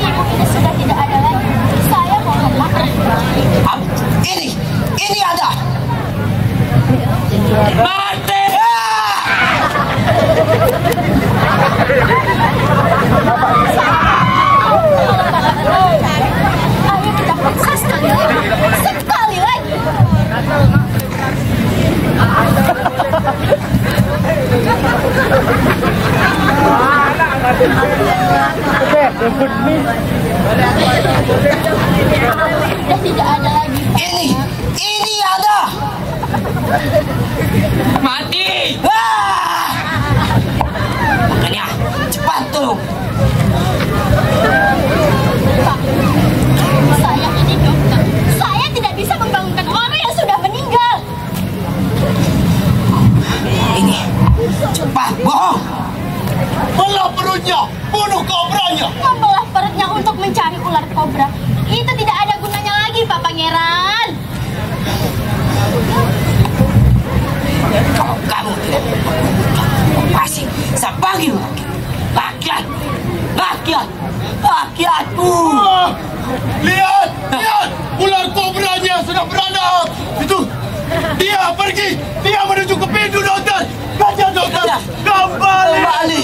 Ibu ini sudah tidak ada lagi. Saya mohon maaf. Ini ada. Mati. Ayo kita periksa sekali lagi. Sudah tidak ada lagi. Ini ada. Mati. Makanya cepat tolong kobranya. Bunuh kobranya. Membelah perutnya untuk mencari ular kobra itu tidak ada gunanya lagi, Pak Pangeran. Kalau kamu tidak pasti saya panggil rakyatku. Lihat, ular kobranya sudah beranak. Itu, dia pergi, dia menuju ke pintu, dokter. Baca, dokter. Kembali.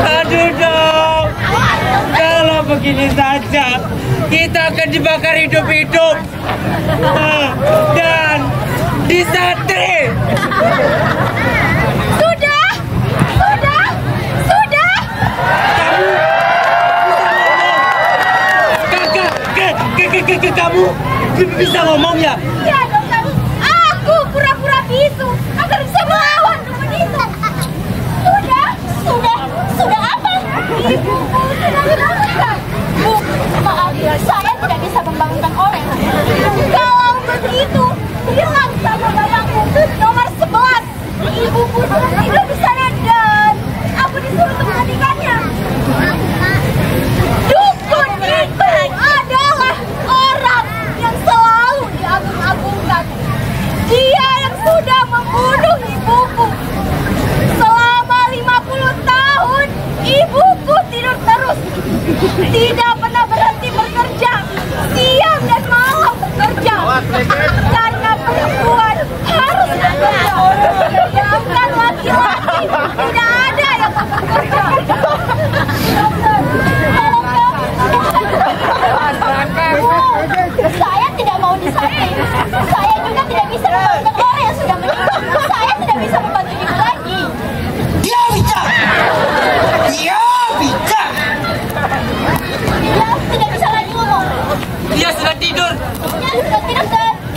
Aduh dong, kalau begini saja kita akan dibakar hidup-hidup dan disate. Sudah. Kamu bisa ngomong ya? Ya, dokter. Aku pura-pura bisu agar bisa melawan dukun itu. Sudah apa? Ibu sudah menangkan. Bu, maaf, saya tidak bisa membangunkan orang. Kalau begitu, bilang sama bapakku nomor 11. Ibuku sudah tidur di sana dan aku disuruh untuk mematikannya. Dukun itu adalah orang yang selalu diagung-agungkan. Dia yang sudah membunuh ibuku. Selama 50 tahun, ibuku tidur terus. Tidak pernah berhenti bekerja. Siang dan malam bekerja. Karena perempuan harus bekerja. Sedangkan laki-laki tidak ada yang bekerja. Saya tidak mau disakiti. Saya juga tidak bisa membantu orang yang sudah meninggal. Saya tidak bisa membantu ibu lagi. Dia bicara. Dia tidak bisa lagi ngomong. Dia sudah tidur. Dan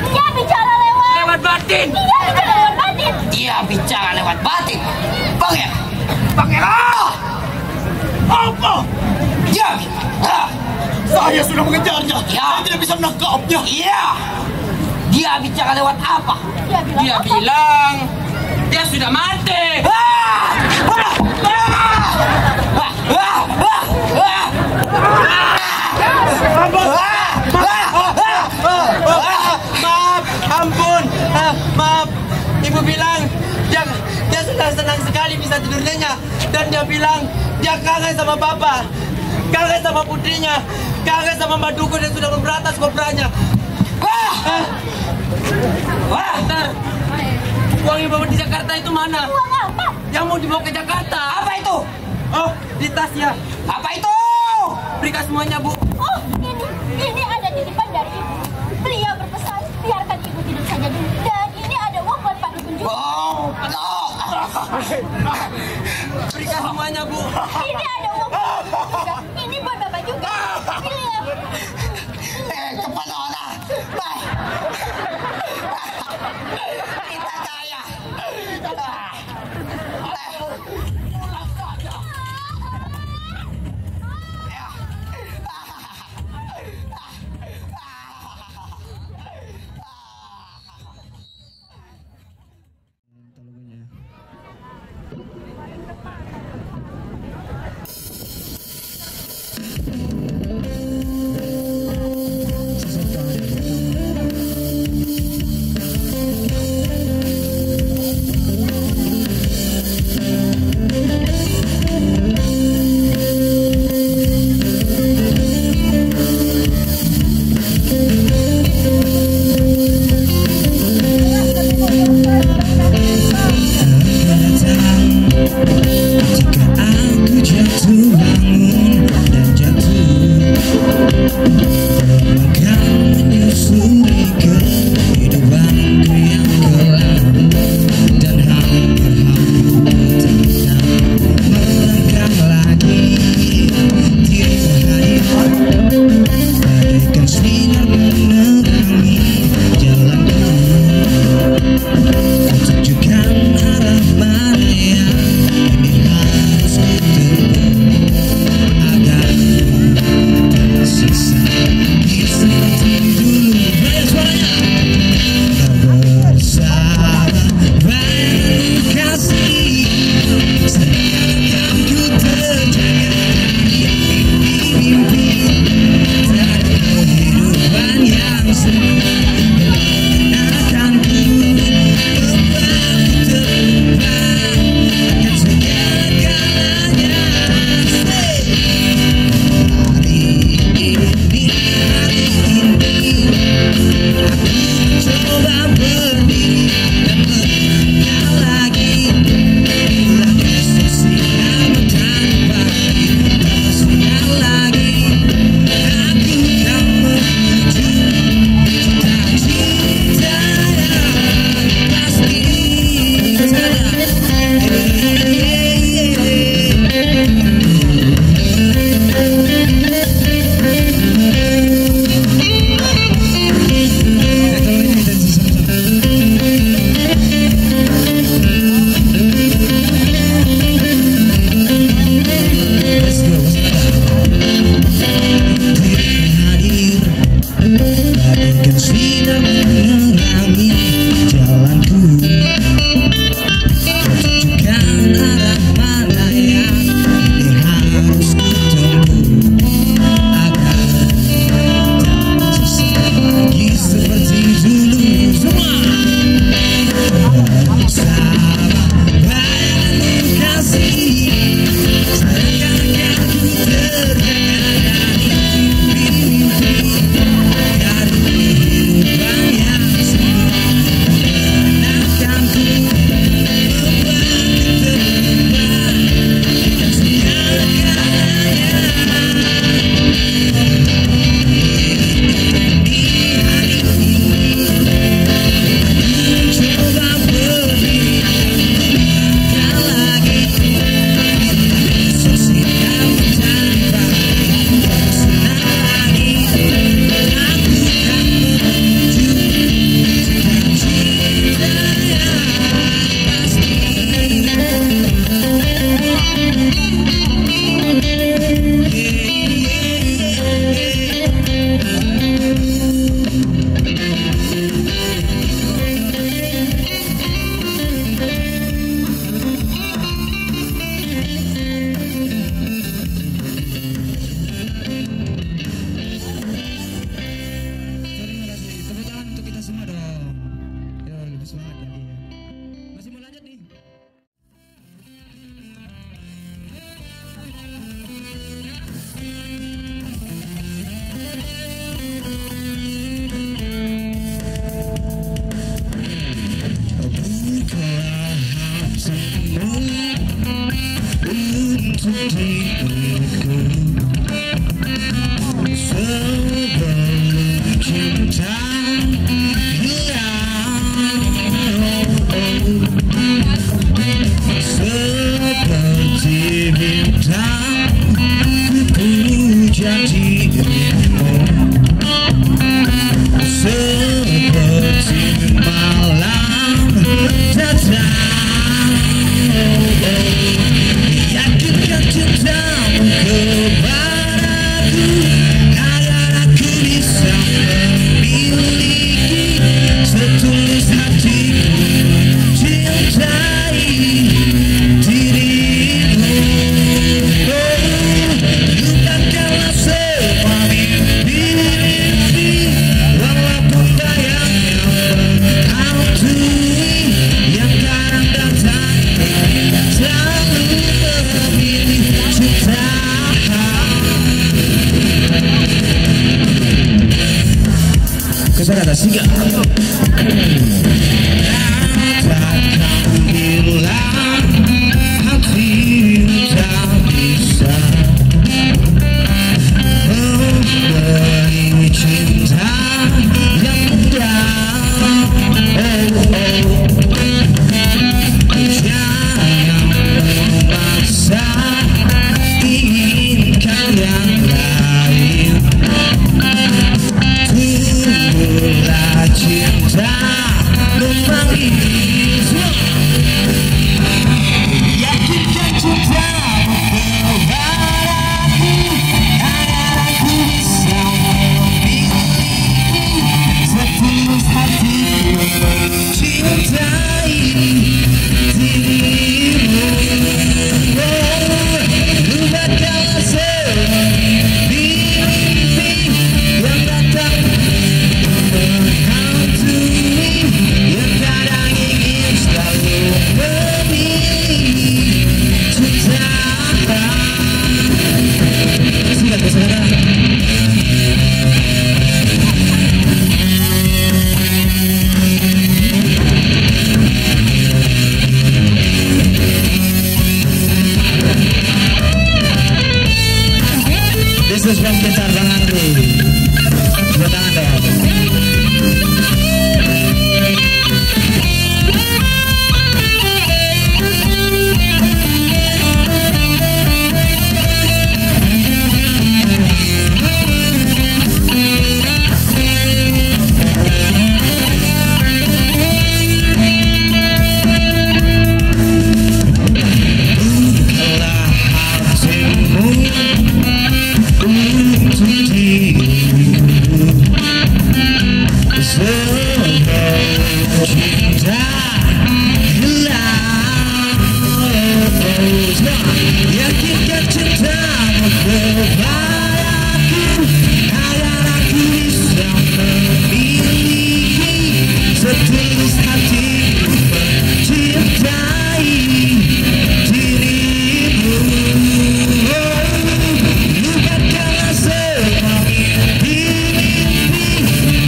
dia bicara lewat batin. Dia bicara lewat batin. Pangeran. Apa? Dia Saya sudah mengejarnya. Ya. Saya tidak bisa menangkapnya. Iya. Dia bicara lewat apa? Dia bilang dia sudah mati. Maaf. Ibu bilang dia sudah senang sekali bisa tidur nyenyak dan dia bilang dia kangen sama Bapak, kangen sama putrinya, kangen sama Mbak Dukun yang sudah memberantas kobranya. Bentar. Uang yang bawa di Jakarta itu mana? Uang apa? Yang mau dibawa ke Jakarta. Apa itu? Oh, di tas ya. Apa itu? Berikan semuanya, Bu. Oh, ini ada titipan dari ibu. Beliau berpesan biarkan ibu tidur saja dulu. Dan ini ada uang buat Pak Dukun juga. Oh, berikan semuanya, Bu. Ini ada uang buat Pak Dukun juga. Ini buat Bapak juga. Beliau. Kepala orang. Kita kaya.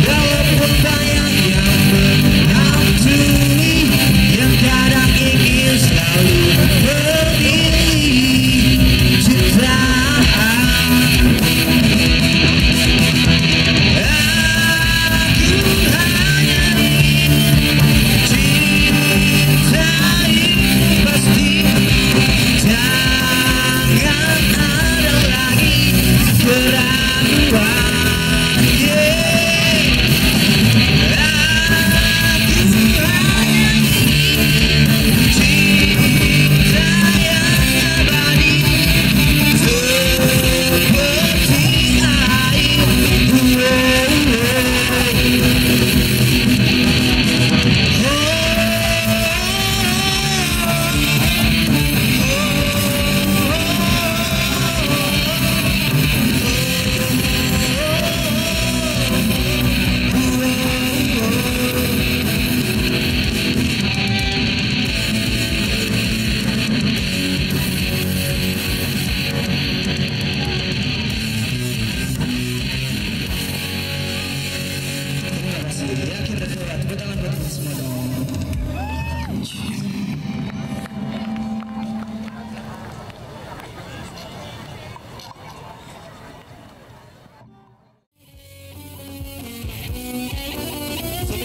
Walaupun bayang yang menghantui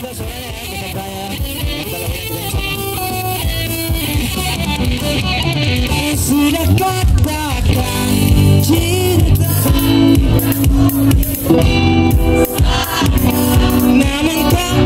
kita suaranya ya, peserta ya. Kita lakukan juga yang sama. Sudah katakan cinta, namun kau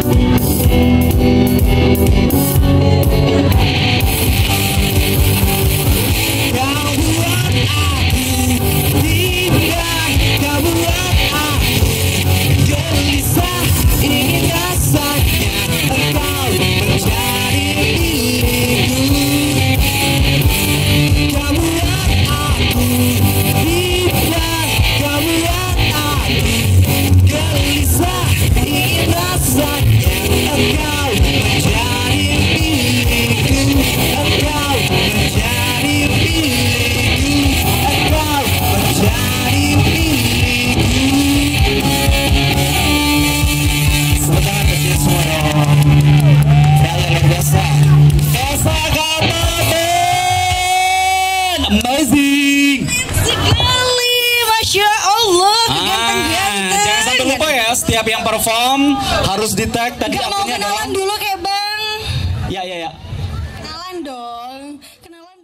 setiap yang perform harus di tag tadi. Gak mau kenalan dulu kayak Bang. Ya. Kenalan dong. Kenalan.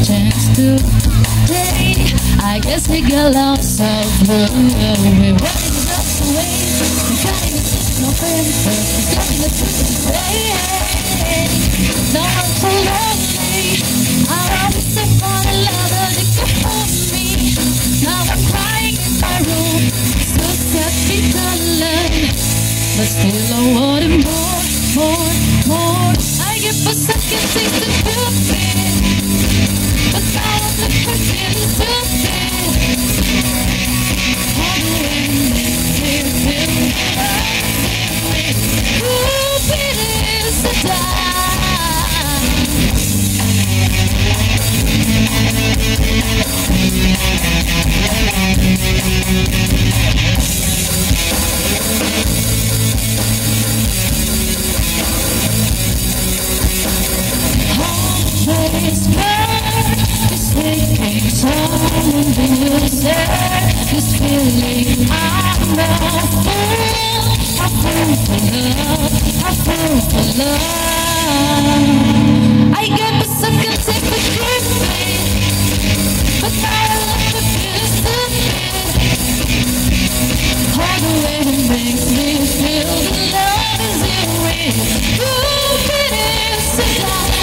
Chance to day. I guess we got lost of the way. What is up the way? The kind of no friend, the kind of way. No I'm so lonely. I always say for the love that you hold me. Now I'm crying in my room, so sad because but still I wanted more. I get for second things to do me. But now I'm the person who's stupid. All the way makes me feel stupid is the time. It's taking time to lose this feeling. I'm not full. I fall for love. I get the second take the dream, but now I love the feeling stupid. All the way it makes me feel the love is in real. Stupid is the time.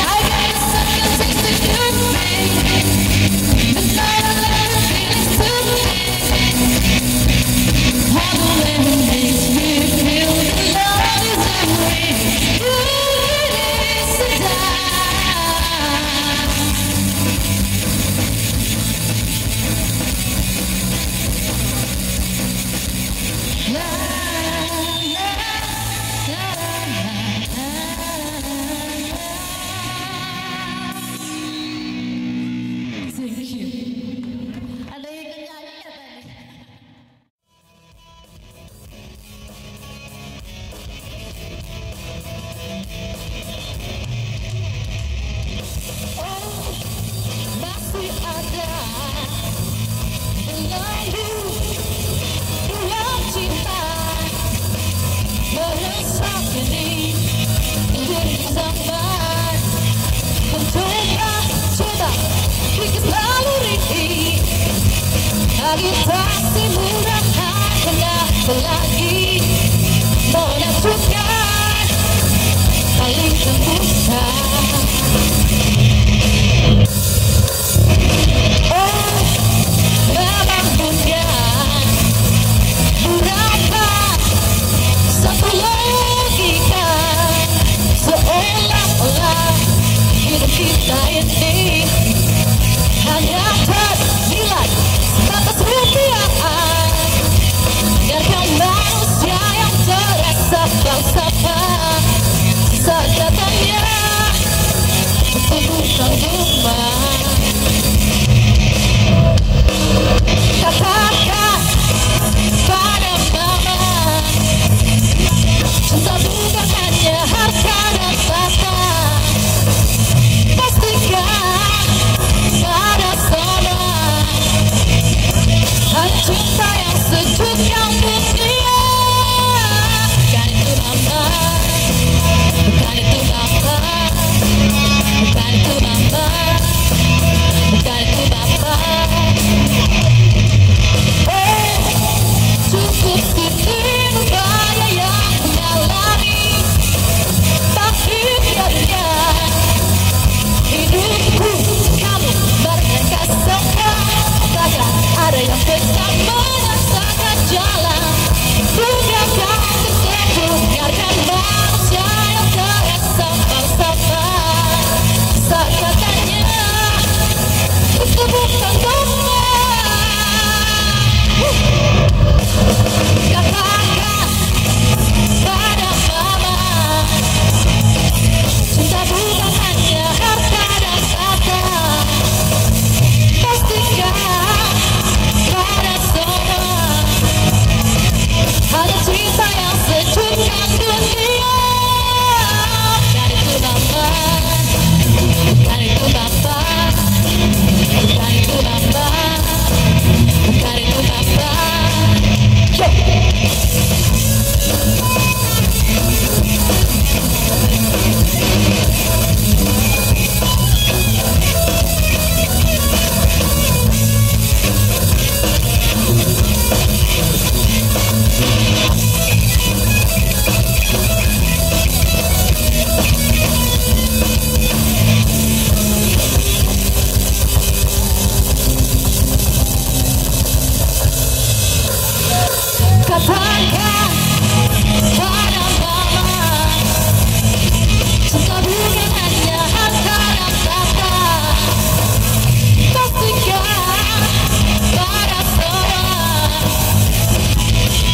Agitasi murah kenapa lagi menentukan cinta. Oh, memang bunda berapa satu logika seolah-olah hidup kita ini hanya ternilai sebatas rupiah. Biarkan manusia yang terasa falsafah sekatanya bukan rumah. Katakan pada mama, cinta bukan hanya harta dan tahta. Pastikan pada sama, hanya cinta yang sejuk yang dunia. Bukan itu mama, bukan itu papa, bukan itu mama, bukan itu papa. Oh, cukup sini upaya yang mengalami, tapi biarnya hidupku kamu mereka semua. Takkan ada yang bisa menyelesaikan jalan. Bukan kau tersebut, biarkan manusia yang terasa falsafah sekatanya itu bukan rumah. Katakan pada mama, cinta bukan hanya harta dan tahta. Pastikan pada semua, hanya cinta yang sejuk yang dunia. Bukan itu mama, bukan itu papa, bukan itu mama, bukan itu papa. Katakan pada mama, cinta bukan hanya harta dan tahta. Pastikan pada semua,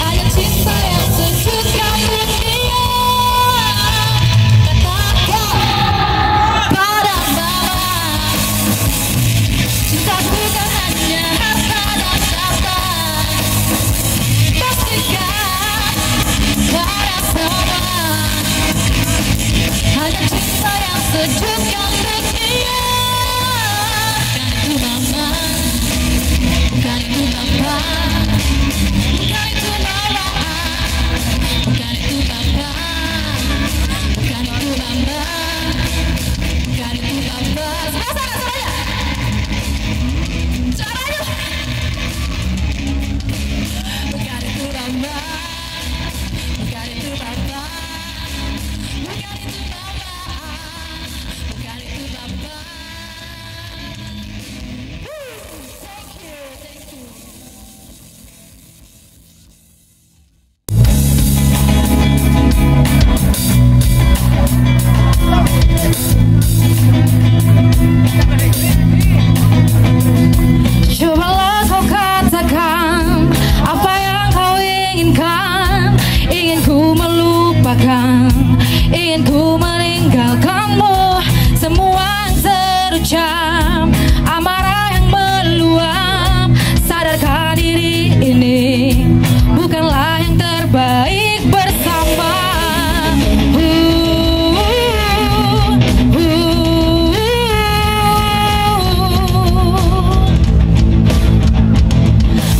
hanya cinta yang sejuk yang dunia. Katakan pada mama, cinta bukan hanya harta dan tahta. Pastikan pada semua, hanya cinta yang sejuk yang dunia. Bukan itu mama, bukan itu papa, bukan itu mama, bukan itu papa, bukan itu mama, bukan itu papa. Semuanya, caranya. Bukan itu mama, bukan itu papa, bukan itu mama, bukan itu papa. Thank you, thank you. Cobalah kau katakan apa yang kau inginkan. Ingin ku melupakan, ingin ku meninggalkanmu. Semua yang terucap, amarah yang meluap. Sadarkan diri ini bukanlah yang terbaik bersama.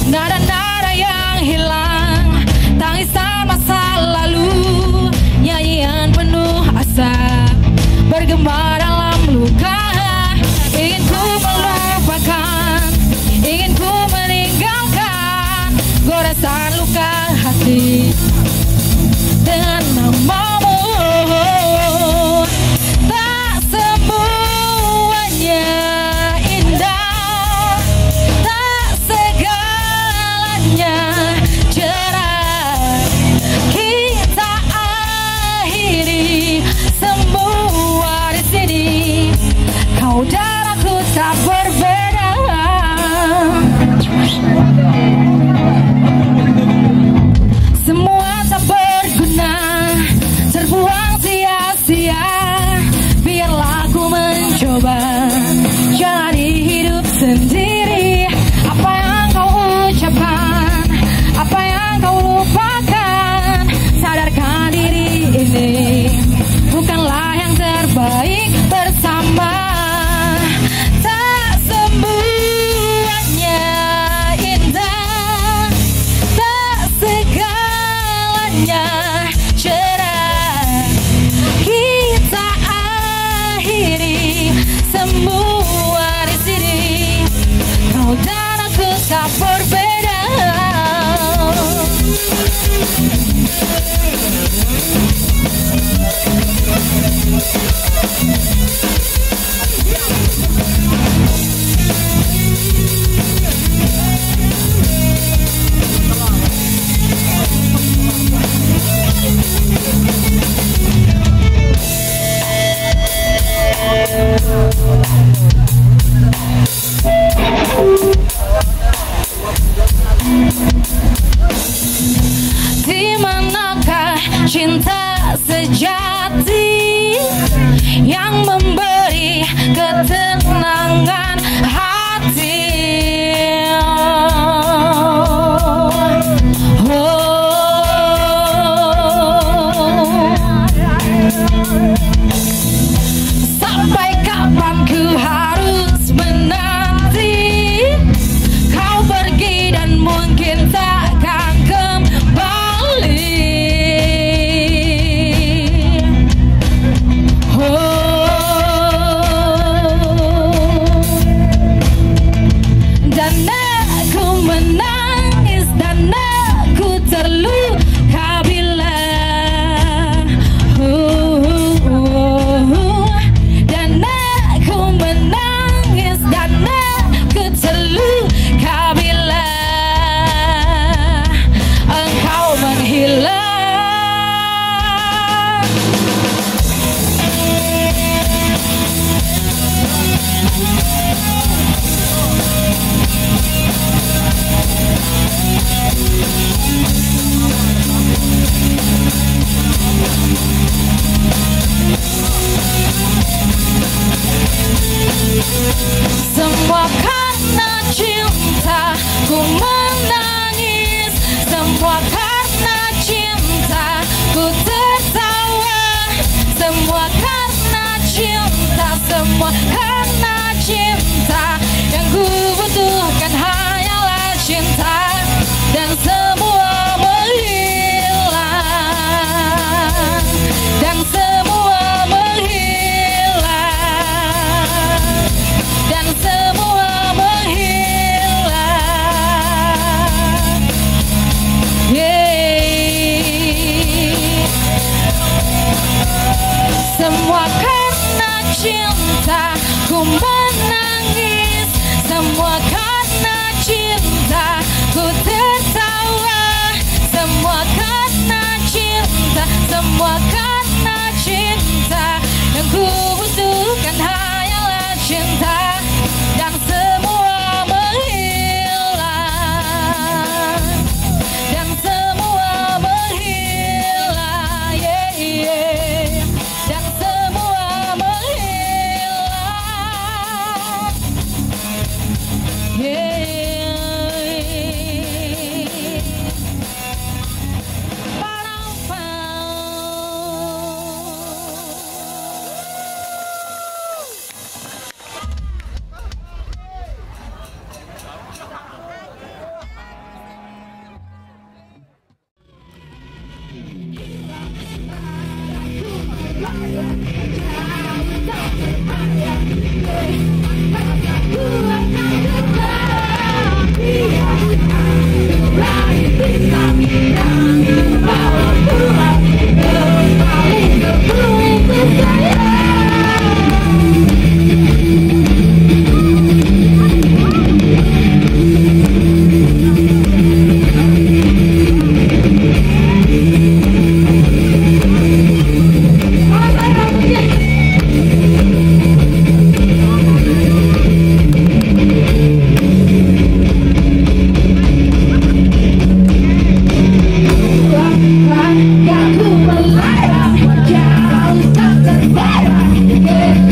Nada-nada yang hilang, tangisan masa lalu, nyanyian penuh asa bergema dalam luka. Ingin ku melupakan, ingin ku meninggalkan goresan luka hati dengan namamu. yang memberi ketenangan hati. Sampai kapan ku harus menanti kau pergi dan mungkin takkan kembali. Dan aku menangis dan aku terluka bila dan aku menangis dan aku terluka bila engkau menghilang. Semua karena cinta ku menangis, semua karena cinta ku tertawa, semua karena cinta, semua karena cinta. Yang ku butuhkan hanyalah cinta dan semua menghilang, dan semua menghilang, dan semua menghilang. Semua karena cinta ku menangis, semua karena cinta ku tertawa, semua karena cinta, semua karena cinta. Yang ku butuhkan hanyalah cinta dan semua menghilang, dan semua menghilang, dan semua menghilang. Yeah.